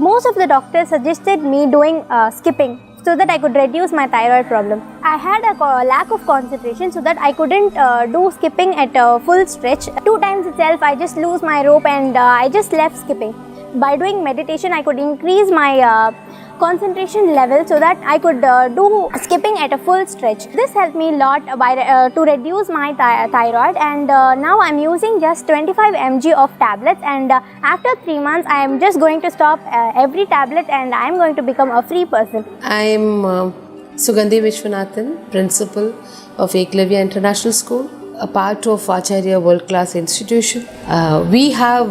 Most of the doctors suggested me doing skipping so that I could reduce my thyroid problem. I had a lack of concentration, so that I couldn't do skipping at a full stretch. 2 times itself, I just lose my rope and I just left skipping. By doing meditation, I could increase my concentration level so that I could do skipping at a full stretch. This helped me a lot to reduce my thyroid, and now I'm using just 25 mg of tablets, and after 3 months I am just going to stop every tablet, and I am going to become a free person. I am Sugandhi Vishwanathan, principal of Eklavya International School, a part of Acharya World Class Institution. We have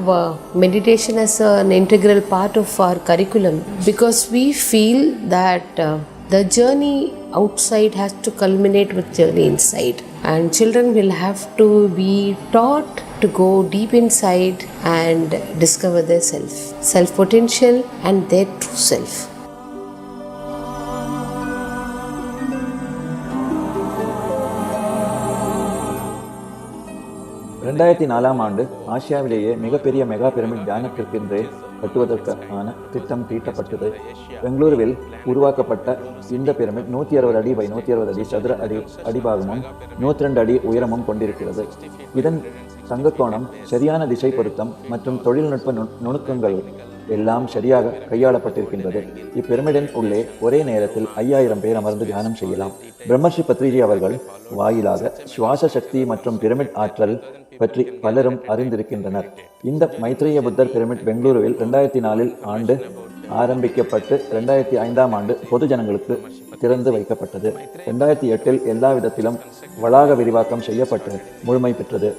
meditation as an integral part of our curriculum because we feel that the journey outside has to culminate with journey inside, and children will have to be taught to go deep inside and discover their self potential and their true self. 2004 ஆண்டு ஆசியாவிலேயே மிகப்பெரிய மெகா பிரமிட் தியானத்திற்கென்றே கட்டுவதற்கான திட்டம் தீட்டப்பட்டது. பெங்களூருவில் உருவாக்கப்பட்ட இந்த பிரமிட் 160 அடி பை 160 அடி சதுர அடிபாகமும் 102 அடி உயரமும் கொண்டிருக்கிறது. இதன் தங்கக்கோணம், சரியான திசை பொருத்தம் மற்றும் தொழில்நுட்ப நுணுக்கங்கள் எல்லாம் சரியாக கையாளப்பட்டிருக்கின்றது. இப்பிரமிடின் உள்ளே ஒரே நேரத்தில் 5000 பேர் அமர்ந்து தியானம் செய்யலாம். பிரம்மர்ஷி பத்ரிஜி அவர்கள் வாயிலாக சுவாச சக்தி மற்றும் பிரமிட் ஆற்றல் பற்றி பலரும் அறிந்திருக்கின்றனர். இந்த மைத்ரேய புத்தர் பிரமிட் பெங்களூருவில் 2004 ஆண்டு ஆரம்பிக்கப்பட்டு 2005 ஆண்டு பொது ஜனங்களுக்கு திறந்து வைக்கப்பட்டது. 2008 எல்லா விதத்திலும் வளாக விரிவாக்கம் செய்யப்பட்டு முழுமை பெற்றது.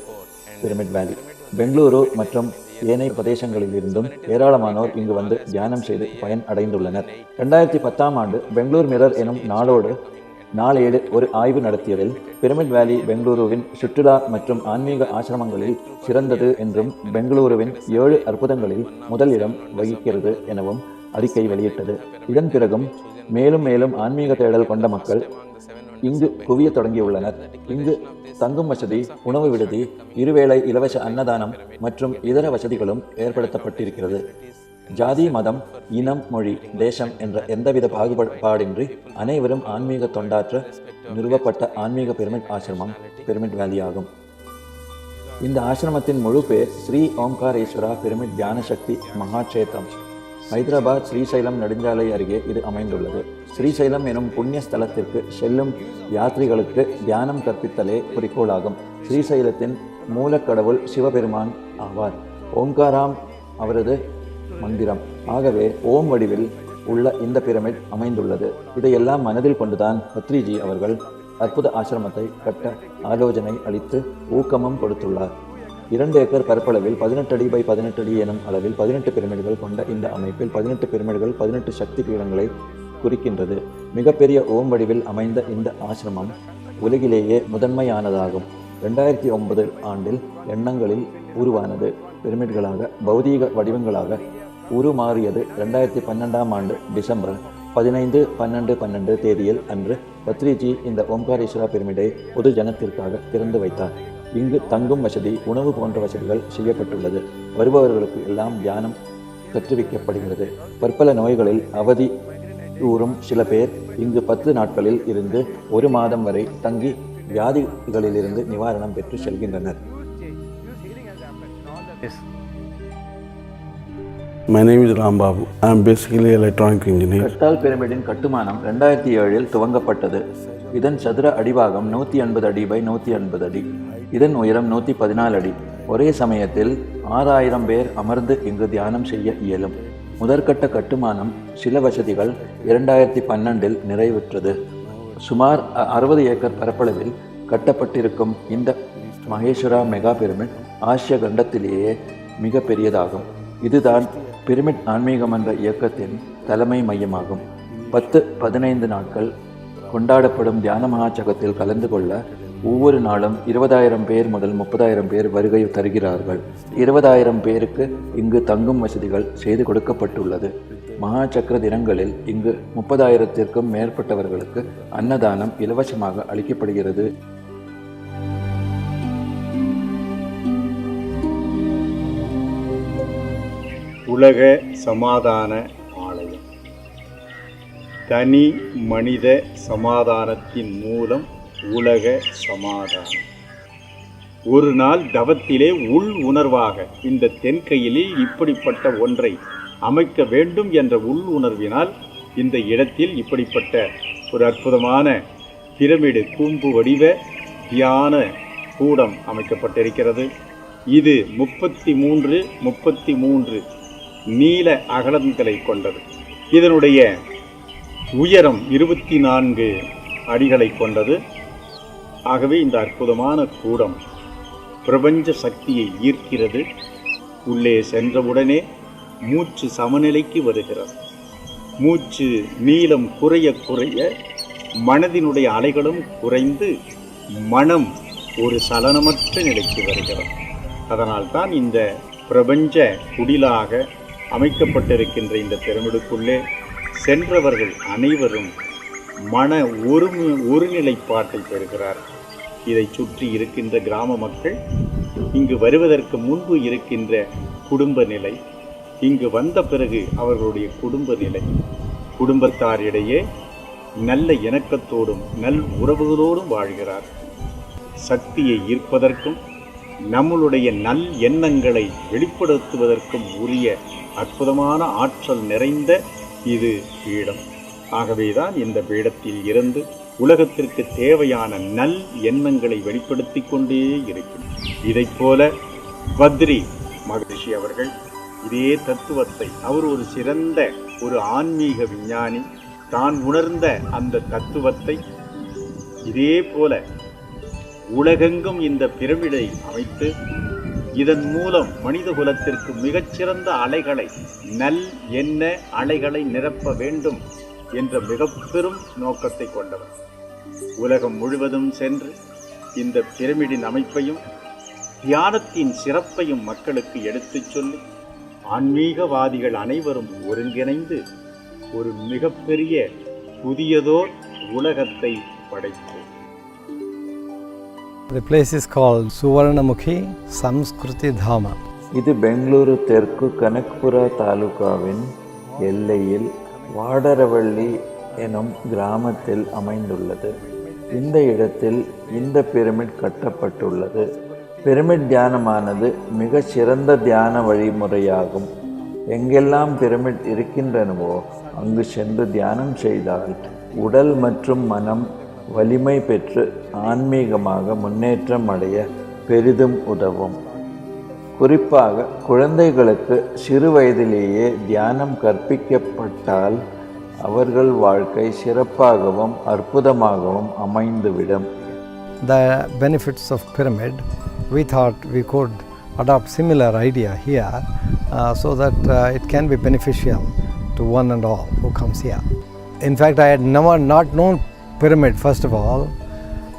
பிரமிட் வேலி பெங்களூரு மற்றும் ஏனைய பிரதேசங்களிலிருந்தும் ஏராளமானோர் இங்கு வந்து தியானம் செய்து பயன் அடைந்துள்ளனர். 2010 ஆண்டு பெங்களூர் மிரர் எனும் நாளேடு ஒரு ஆய்வு நடத்தியதில் பிரமிட் வேலி பெங்களூருவின் சுற்றுலா மற்றும் ஆன்மீக ஆசிரமங்களில் சிறந்தது என்றும் பெங்களூருவின் 7 அற்புதங்களில் முதல் இடம் வகிக்கிறது எனவும் அறிக்கை வெளியிட்டது. இதன் பிறகும் மேலும் ஆன்மீக தேடல் கொண்ட மக்கள் இங்கு குவிய தொடங்கியுள்ளனர். இங்கு தங்கும் வசதி, உணவு விடுதி, இருவேளை இலவச அன்னதானம் மற்றும் இதர வசதிகளும் ஏற்படுத்தப்பட்டிருக்கிறது. ஜாதி, மதம், இனம், மொழி, தேசம் என்ற எந்தவித பாகுபாடின்றி அனைவரும் ஆன்மீக தொண்டாற்ற நிறுவப்பட்ட ஆன்மீக பிரமிட் ஆசிரமம் பிரமிட் வேலி ஆகும். இந்த ஆசிரமத்தின் முழு பேர் ஸ்ரீ ஓம்காரேஸ்வரா பிரமிட் தியான சக்தி மகாட்சேத்திரம். ஹைதராபாத் ஸ்ரீசைலம் நெடுஞ்சாலை அருகே இது அமைந்துள்ளது. ஸ்ரீசைலம் எனும் புண்ணிய ஸ்தலத்திற்கு செல்லும் யாத்ரிகளுக்கு தியானம் கற்பித்தலே குறிக்கோளாகும். ஸ்ரீசைலத்தின் மூலக்கடவுள் சிவபெருமான் ஆவார். ஓம்காராம் அவரது மந்திரம். ஆகவே ஓம் வடிவில் உள்ள இந்த பிரமிட் அமைந்துள்ளது. இதையெல்லாம் மனதில் கொண்டுதான் பத்ரிஜி அவர்கள் அற்புத ஆசிரமத்தை கட்ட ஆலோசனை அளித்து ஊக்கமும் கொடுத்துள்ளார். 2 ஏக்கர் பரப்பளவில் 18 அடி பை 18 அடி எனும் அளவில் 18 பிரமிடுகள் கொண்ட இந்த அமைப்பில் 18 பிரமிடுகள் 18 சக்தி பீடங்களை குறிக்கின்றது. மிகப்பெரிய ஓம் வடிவில் அமைந்த இந்த ஆசிரமம் உலகிலேயே முதன்மையானதாகும். 2009 ஆண்டில் எண்ணங்களில் உருவானது. பிரமிடுகளாக பௌதீக வடிவங்களாக உருமாறியது 2012 ஆண்டு டிசம்பர் 15/12/12 தேதியில் அன்று பத்ரிஜி இந்த ஓம்காரேஸ்வரா பிரமிடை பொது ஜனத்திற்காக திறந்து வைத்தார். இங்கு தங்கும் வசதி, உணவு போன்ற வசதிகள் செய்யப்பட்டுள்ளது. வருபவர்களுக்கு எல்லாம் தியானம் கற்றுவிக்கப்படுகிறது. பற்பல நோய்களில் அவதி ஊறும் சில பேர் இங்கு 10 நாட்களில் இருந்து 1 மாதம் வரை தங்கி வியாதிகளிலிருந்து நிவாரணம் பெற்று செல்கின்றனர். My name is Ram Babu. I am basically electronic engineer. கட்டால் பிரமிடின் கட்டுமானம் 2007 துவங்கப்பட்டது. இதன் சதுர அடிவாகம் 180 அடி பை 180 அடி. இதன் உயரம் 114 அடி. ஒரே சமயத்தில் 6000 பேர் அமர்ந்து இங்கு தியானம் செய்ய இயலும். முதற்கட்ட கட்டுமானம் சில வசதிகள் 2012இல் நிறைவுற்றது. சுமார் 60 ஏக்கர் பரப்பளவில் கட்டப்பட்டிருக்கும் இந்த மகேஸ்வரா மெகா பிரமிட் ஆசிய கண்டத்திலேயே மிக பெரியதாகும். இதுதான் பிரமிட் ஆன்மீக மன்ற இயக்கத்தின் தலைமை மையமாகும். 10-15 நாட்கள் கொண்டாடப்படும் தியான மகாச்சகத்தில் கலந்து கொள்ள ஒவ்வொரு நாளும் 20,000 பேர் முதல் 30,000 பேர் வருகை தருகிறார்கள். 20,000 பேருக்கு இங்கு தங்கும் வசதிகள் செய்து கொடுக்கப்பட்டுள்ளது. மகாசக்கர தினங்களில் இங்கு 30,000த்திற்கும் மேற்பட்டவர்களுக்கு அன்னதானம் இலவசமாக அளிக்கப்படுகிறது. உலக சமாதான ஆலயம் தனி மனித சமாதானத்தின் மூலம் உலக சமாதானம். ஒரு நாள் தவத்திலே உள் உணர்வாக இந்த தென்கையிலில் இப்படிப்பட்ட ஒன்றை அமைக்க வேண்டும் என்ற உள் உணர்வினால் இந்த இடத்தில் இப்படிப்பட்ட ஒரு அற்புதமான பிரமிடு கூம்பு வடிவ தியான கூடம் அமைக்கப்பட்டிருக்கிறது. இது 33 நீள அகலங்களை கொண்டது. இதனுடைய உயரம் 24 அடிகளை கொண்டது. ஆகவே இந்த அற்புதமான கூடம் பிரபஞ்ச சக்தியை ஈர்க்கிறது. உள்ளே சென்றவுடனே மூச்சு சமநிலைக்கு வருகிறது. மூச்சு நீளம் குறைய குறைய மனதினுடைய அலைகளும் குறைந்து மனம் ஒரு சலனமற்ற நிலைக்கு வருகிறது. அதனால்தான் இந்த பிரபஞ்ச குடிலாக அமைக்கப்பட்டிருக்கின்ற இந்த பிரமிடுக்குள்ளே சென்றவர்கள் அனைவரும் மன ஒருநிலைப்பாட்டை பெறுகிறார்கள். இதை சுற்றி இருக்கின்ற கிராம மக்கள் இங்கு வருவதற்கு முன்பு இருக்கின்ற குடும்ப நிலை, இங்கு வந்த பிறகு அவர்களுடைய குடும்ப நிலை, குடும்பத்தாரிடையே நல்ல இணக்கத்தோடும் நல் உறவுகளோடும் வாழ்கிறார். சக்தியை ஈர்ப்பதற்கும் நம்மளுடைய நல் எண்ணங்களை வெளிப்படுத்துவதற்கும் உரிய அற்புதமான ஆற்றல் நிறைந்த இது பீடம். ஆகவேதான் இந்த பீடத்தில் இருந்து உலகத்திற்கு தேவையான நல் எண்ணங்களை வெளிப்படுத்தி கொண்டே இருக்கும். இதைப்போல பத்ரி மகரிஷி அவர்கள் இதே தத்துவத்தை, அவர் ஒரு சிறந்த ஒரு ஆன்மீக விஞ்ஞானி, தான் உணர்ந்த அந்த தத்துவத்தை இதே போல உலகெங்கும் இந்த பிரமிடை அமைத்து இதன் மூலம் மனித குலத்திற்கு மிகச்சிறந்த அலைகளை, நல் எண்ண அலைகளை நிரப்ப வேண்டும் என்ற மிக பெரும் நோக்கத்தை கொண்டவர். உலகம் முழுவதும் சென்று இந்த பிரமிடின் அமைப்பையும் தியானத்தின் சிறப்பையும் மக்களுக்கு எடுத்துச் சொல்லி ஆன்மீகவாதிகள் அனைவரும் ஒருங்கிணைந்து ஒரு மிகப்பெரிய புதியதோர் உலகத்தை படைத்தோம். The place is called Suvarnamukhi Samskruti Dhama. இது பெங்களூரு தெற்கு கனக்புரா தாலுகாவின் எல்லையில் வாடரவள்ளி எனும் கிராமத்தில் அமைந்துள்ளது. இந்த இடத்தில் இந்த பிரமிட் கட்டப்பட்டுள்ளது. பிரமிட் தியானமானது மிக சிறந்த தியான வழிமுறையாகும். எங்கெல்லாம் பிரமிட் இருக்கின்றனவோ அங்கு சென்று தியானம் செய்தால் உடல் மற்றும் மனம் வலிமை பெற்று ஆன்மீகமாக முன்னேற்றம் அடைய பெரிதும் உதவும். குறிப்பாக குழந்தைகளுக்கு சிறு வயதிலேயே தியானம் கற்பிக்கப்பட்டால் அவர்கள் வாழ்க்கை சிறப்பாகவும் அற்புதமாகவும் அமைந்துவிடும். The benefits of pyramid, we thought we could adopt similar idea here so that it can be beneficial to one and all who comes here. In fact, I had never not known pyramid first of all,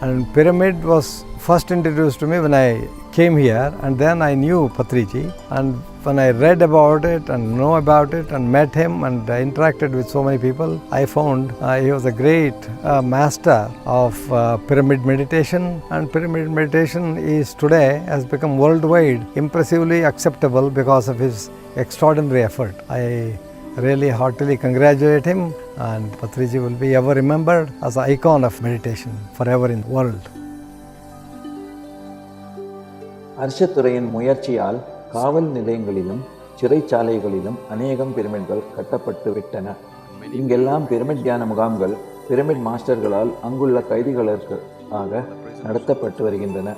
and pyramid was first introduced to me when I came here, and then I knew Patriji, and when I read about it and know about it and met him and interacted with so many people, I found he was a great master of pyramid meditation, and pyramid meditation is today has become worldwide impressively acceptable because of his extraordinary effort. I really heartily congratulate him, and Patriji will be ever remembered as an icon of meditation forever in the world. அரசுத்துறையின் முயற்சியால் காவல் நிலையங்களிலும் சிறைச்சாலைகளிலும் அநேகம் பிரமிட்கள் கட்டப்பட்டு விட்டன. இங்கெல்லாம் பிரமிட் தியான முகாம்கள் பிரமிட் மாஸ்டர்களால் அங்குள்ள கைதிகளுக்காக நடத்தப்பட்டு வருகின்றன.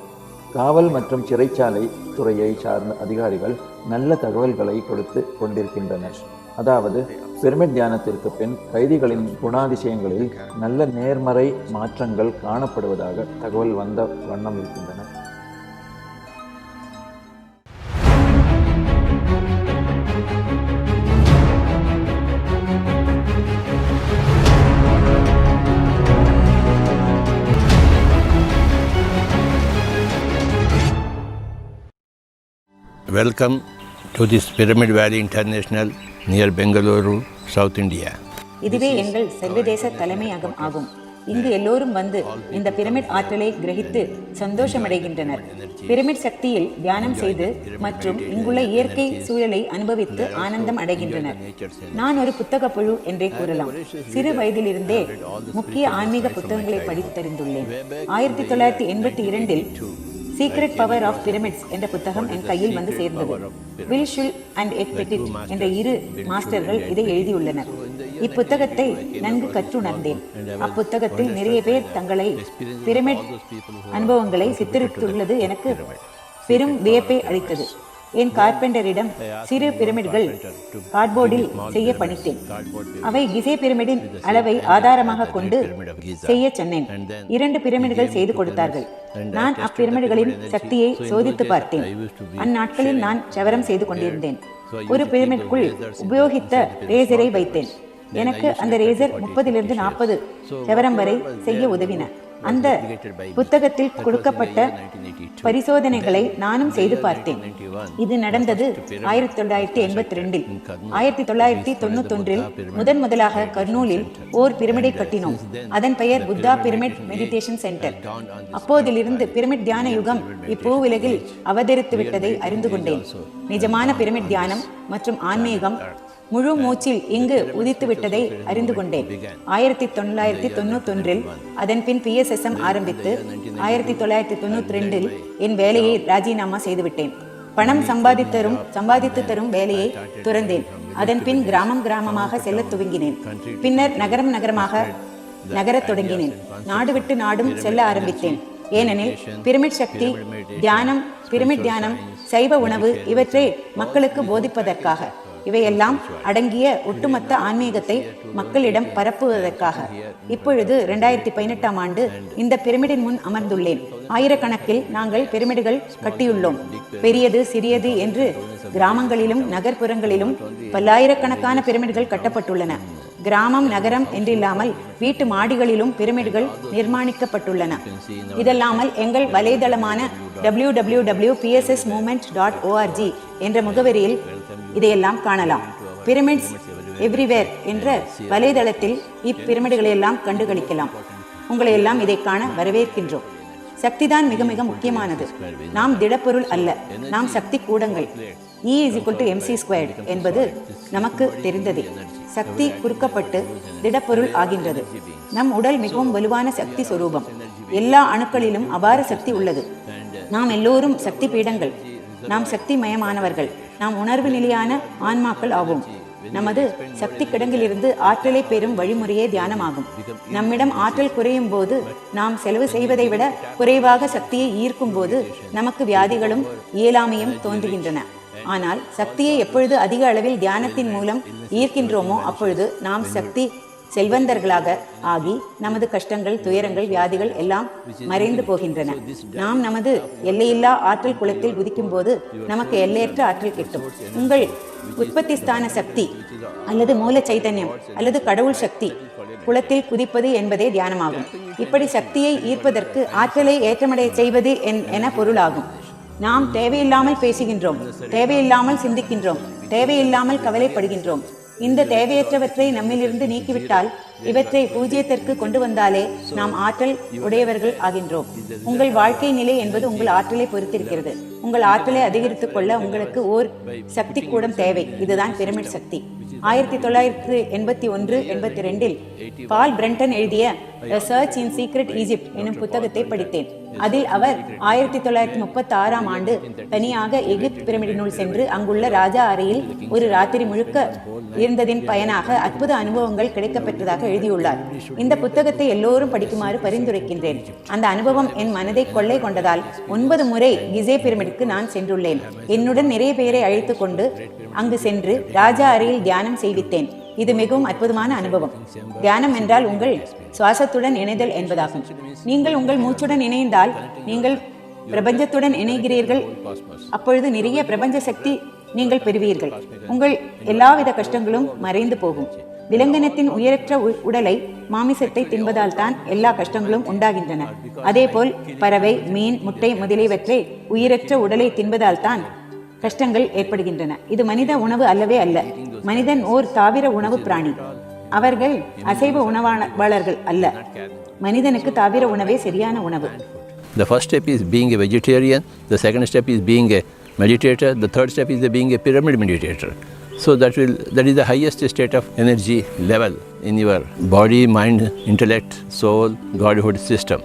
காவல் மற்றும் சிறைச்சாலை துறையை சார்ந்த அதிகாரிகள் நல்ல தகவல்களை கொடுத்து கொண்டிருக்கின்றனர். அதாவது பிரமிட் தியானத்திற்கு பின் கைதிகளின் குணாதிசயங்களில் நல்ல நேர்மறை மாற்றங்கள் காணப்படுவதாக தகவல் வந்த வண்ணம் இருக்கின்றன. Welcome to this Pyramid Valley International near Bengaluru, South India. இதுவே எங்கள் சர்வதேச தலைமையகம் ஆகும். இங்கு எல்லோரும் வந்து இந்த பிரமிட் ஆற்றலை கிரகித்து சந்தோஷமடைகின்றனர். பிரமிட் சக்தியில் தியானம் செய்து மற்றும் இங்குள்ள இயற்கை சூழலை அனுபவித்து ஆனந்தம் அடைகின்றனர். நான் ஒரு புத்தக புழு என்றே கூறலாம். சிறு வயதிலிருந்தே முக்கிய ஆன்மீக புத்தகங்களை படித்தறிந்துள்ளேன். 1982 சீக்ரெட் பவர் ஆஃப் பிரமிட்ஸ் என்ற புத்தகம் என் கையில் வந்து சேர்ந்தது. Will Schul and Ed Petit என்ற 2 மாஸ்டர்கள் இதை எழுதியுள்ளனர். இப்புத்தகத்தை நன்கு கற்றுணர்ந்தேன். அப்புத்தகத்தில் நிறைய பேர் தங்களை பிரமிட் அனுபவங்களை சித்தரித்துள்ளது எனக்கு பெரும் வியப்பை அளித்தது. என் கார்பெண்டரிடம் சிறு பிரமிட்கள் கார்ட்போர்டில் செய்ய பணித்தேன். அவை கிசே பிரமிடின் அளவை ஆதாரமாக கொண்டு செய்ய சொன்னேன். 2 பிரமிட்கள் செய்து கொடுத்தார்கள். நான் அப்பிரமிடுகளின் சக்தியை சோதித்து பார்த்தேன். அந்நாட்களில் நான் சவரம் செய்து கொண்டிருந்தேன். ஒரு பிரமிட்குள் உபயோகித்த ரேசரை வைத்தேன். எனக்கு அந்த ரேசர் 30 to 40 சவரம் வரை செய்ய உதவின. அந்த புத்தகத்தில் கொடுக்கப்பட்ட பரிசோதனைகளை நானும் செய்து பார்த்தேன். இது நடந்தது 1982. 1991 முதலாக கர்னூலில் ஓர் பிரமிடை கட்டினோம். அதன் பெயர் புத்தா பிரமிட் மெடிடேஷன் சென்டர். அப்போதிலிருந்து பிரமிட் தியான யுகம் இப்பூவுலகில் அவதரித்து விட்டதை அறிந்து கொண்டேன். நிஜமான பிரமிட் தியானம் மற்றும் ஆன்மீகம் முழு மூச்சில் இங்கு உதித்து விட்டதை அறிந்து கொண்டேன். 1991 அதன் பின் PSSM ஆரம்பித்து 1992 என் வேலையை ராஜினாமா செய்துவிட்டேன். பணம் சம்பாதித்து தரும் வேலையை துறந்தேன். அதன் பின் கிராமமாக செல்ல துவங்கினேன். பின்னர் நகரமாக நகரத் தொடங்கினேன். நாடு விட்டு நாடும் செல்ல ஆரம்பித்தேன். ஏனெனில் பிரமிட் சக்தி தியானம், பிரமிட் தியானம், சைவ உணவு இவற்றை மக்களுக்கு போதிப்பதற்காக, இவையெல்லாம் அடங்கிய ஒட்டுமொத்த ஆன்மீகத்தை மக்களிடம் பரப்புவதற்காக. இப்பொழுது 2018 இந்த பிரமிடின் முன் அமர்ந்துள்ளேன். ஆயிரக்கணக்கில் நாங்கள் பிரமிடுகள் கட்டியுள்ளோம். பெரியது சிறியது என்று கிராமங்களிலும் நகர்ப்புறங்களிலும் பல்லாயிரக்கணக்கான பிரமிடுகள் கட்டப்பட்டுள்ளன. கிராமம் நகரம் என்றில்லாமல் வீட்டு மாடிகளிலும் பிரமிடுகள் நிர்மாணிக்கப்பட்டுள்ளன. இதல்லாமல் எங்கள் வலைதளமான www.pssmovement.org என்ற முகவரியில் இதையெல்லாம் காணலாம். பிரமிட்ஸ் எவ்ரிவேர் என்ற வலைதளத்தில் இப்பிரமிடுகளை எல்லாம் கண்டுகளிக்கலாம். உங்களை எல்லாம் இதை காண வரவேற்கின்றோம். சக்திதான் மிக மிக முக்கியமானது. நாம் திடப்பொருள் அல்ல, நாம் சக்தி கூடங்கள். E=mc² என்பது நமக்கு தெரிந்ததே. சக்தி குறுக்கப்பட்டு திடப்பொருள் ஆகின்றது. நம் உடல் மிகவும் வலுவான சக்தி சொரூபம். எல்லா அணுக்களிலும் அபார சக்தி உள்ளது. நாம் எல்லோரும் சக்தி பீடங்கள். நாம் சக்தி மயமானவர்கள். நாம் உணர்வு நிலையான ஆன்மாக்கள் ஆவோம். நமது சக்தி கிடங்கிலிருந்து ஆற்றலை பெறும் வழிமுறையே தியானமாகும். நம்மிடம் ஆற்றல் குறையும் போது, நாம் செலவு செய்வதை விட குறைவாக சக்தியை ஈர்க்கும் போது நமக்கு வியாதிகளும் இயலாமையும் தோன்றுகின்றன. ஆனால் சக்தியை எப்பொழுது அதிக அளவில் தியானத்தின் மூலம் ஈர்க்கின்றோமோ அப்பொழுது நாம் சக்தி செல்வந்தர்களாக ஆகி நமது கஷ்டங்கள், துயரங்கள், வியாதிகள் எல்லாம் மறைந்து போகின்றன. நாம் நமது எல்லையில்லா ஆற்றல் குளத்தில் குதிக்கும் போது நமக்கு எல்லையற்ற ஆற்றல் கிட்டும். உங்கள் உற்பத்தி ஸ்தான சக்தி அல்லது மூல சைதன்யம் அல்லது கடவுள் சக்தி குளத்தில் குதிப்பது என்பதே தியானமாகும். இப்படி சக்தியை ஈர்ப்பதற்கு ஆற்றலை ஏற்றமடைய செய்வது என பொருளாகும். நாம் தேவையில்லாமல் பேசுகின்றோம், தேவையில்லாமல் சிந்திக்கின்றோம், தேவையில்லாமல் கவலைப்படுகின்றோம். இந்த தேவையற்றவற்றை நம்மிலிருந்து நீக்கிவிட்டால், இவற்றை பூஜ்யத்திற்கு கொண்டு வந்தாலே நாம் ஆற்றல் உடையவர்கள் ஆகின்றோம். உங்கள் வாழ்க்கை நிலை என்பது உங்கள் ஆற்றலை பொறுத்திருக்கிறது. உங்கள் ஆற்றலை அதிகரித்துக் கொள்ள உங்களுக்கு ஓர் சக்தி கூடம் தேவை. இதுதான் பிரமிட் சக்தி. 1981-82 பால் பிரண்டன் எழுதிய A Search in Secret Egypt எனும் புத்தகத்தை படித்தேன். அதில் அவர் 1936 தனியாக எகிப்து பிரமிடினுள் சென்று அங்குள்ள ராஜா அறையில் ஒரு ராத்திரி முழுக்க இருந்ததின் பயனாக அற்புத அனுபவங்கள் கிடைக்கப்பெற்றதாக எழுதியுள்ளார். இந்த புத்தகத்தை எல்லோரும் படிக்குமாறு பரிந்துரைக்கின்றேன். அந்த அனுபவம் என் மனதை கொள்ளை கொண்டதால் 9 முறை கிசே பிரமிடுக்கு நான் சென்றுள்ளேன். என்னுடன் நிறைய பேரை அழைத்து கொண்டு அங்கு சென்று ராஜா அறையில் தியானம் செய்வித்தேன். இது மிகவும் அற்புதமான அனுபவம். தியானம் என்றால் உங்கள் சுவாசத்துடன் இணைதல் என்பதாகும். நீங்கள் உங்கள் மூச்சுடன் இணைந்தால் நீங்கள் பிரபஞ்சத்துடன் இணைகிறீர்கள். அப்பொழுது நிறைய பிரபஞ்ச சக்தி நீங்கள் பெறுவீர்கள். உங்கள் எல்லாவித கஷ்டங்களும் மறைந்து போகும். விலங்கினத்தின் உயரற்ற உடலை மாமிசத்தை தின்பதால் தான் எல்லா கஷ்டங்களும் உண்டாகின்றன. அதேபோல் பறவை, மீன், முட்டை முதலியவற்றை உயிரற்ற உடலை தின்பதால் தான் கஷ்டங்கள் ஏற்படுகின்றன. இது மனித உணவு அல்லவே அல்ல. மனிதன் ஓர் தாவர உணவு பிராணி. அவர்கள் அசைவ உணவாளர்கள் அல்ல. மனிதனுக்கு தாவர உணவே சரியான உணவு. The first step is being a vegetarian, the second step is being a meditator, the third step is being a pyramid meditator. So that is the highest state of energy level in your body, mind, intellect, soul, godhood system.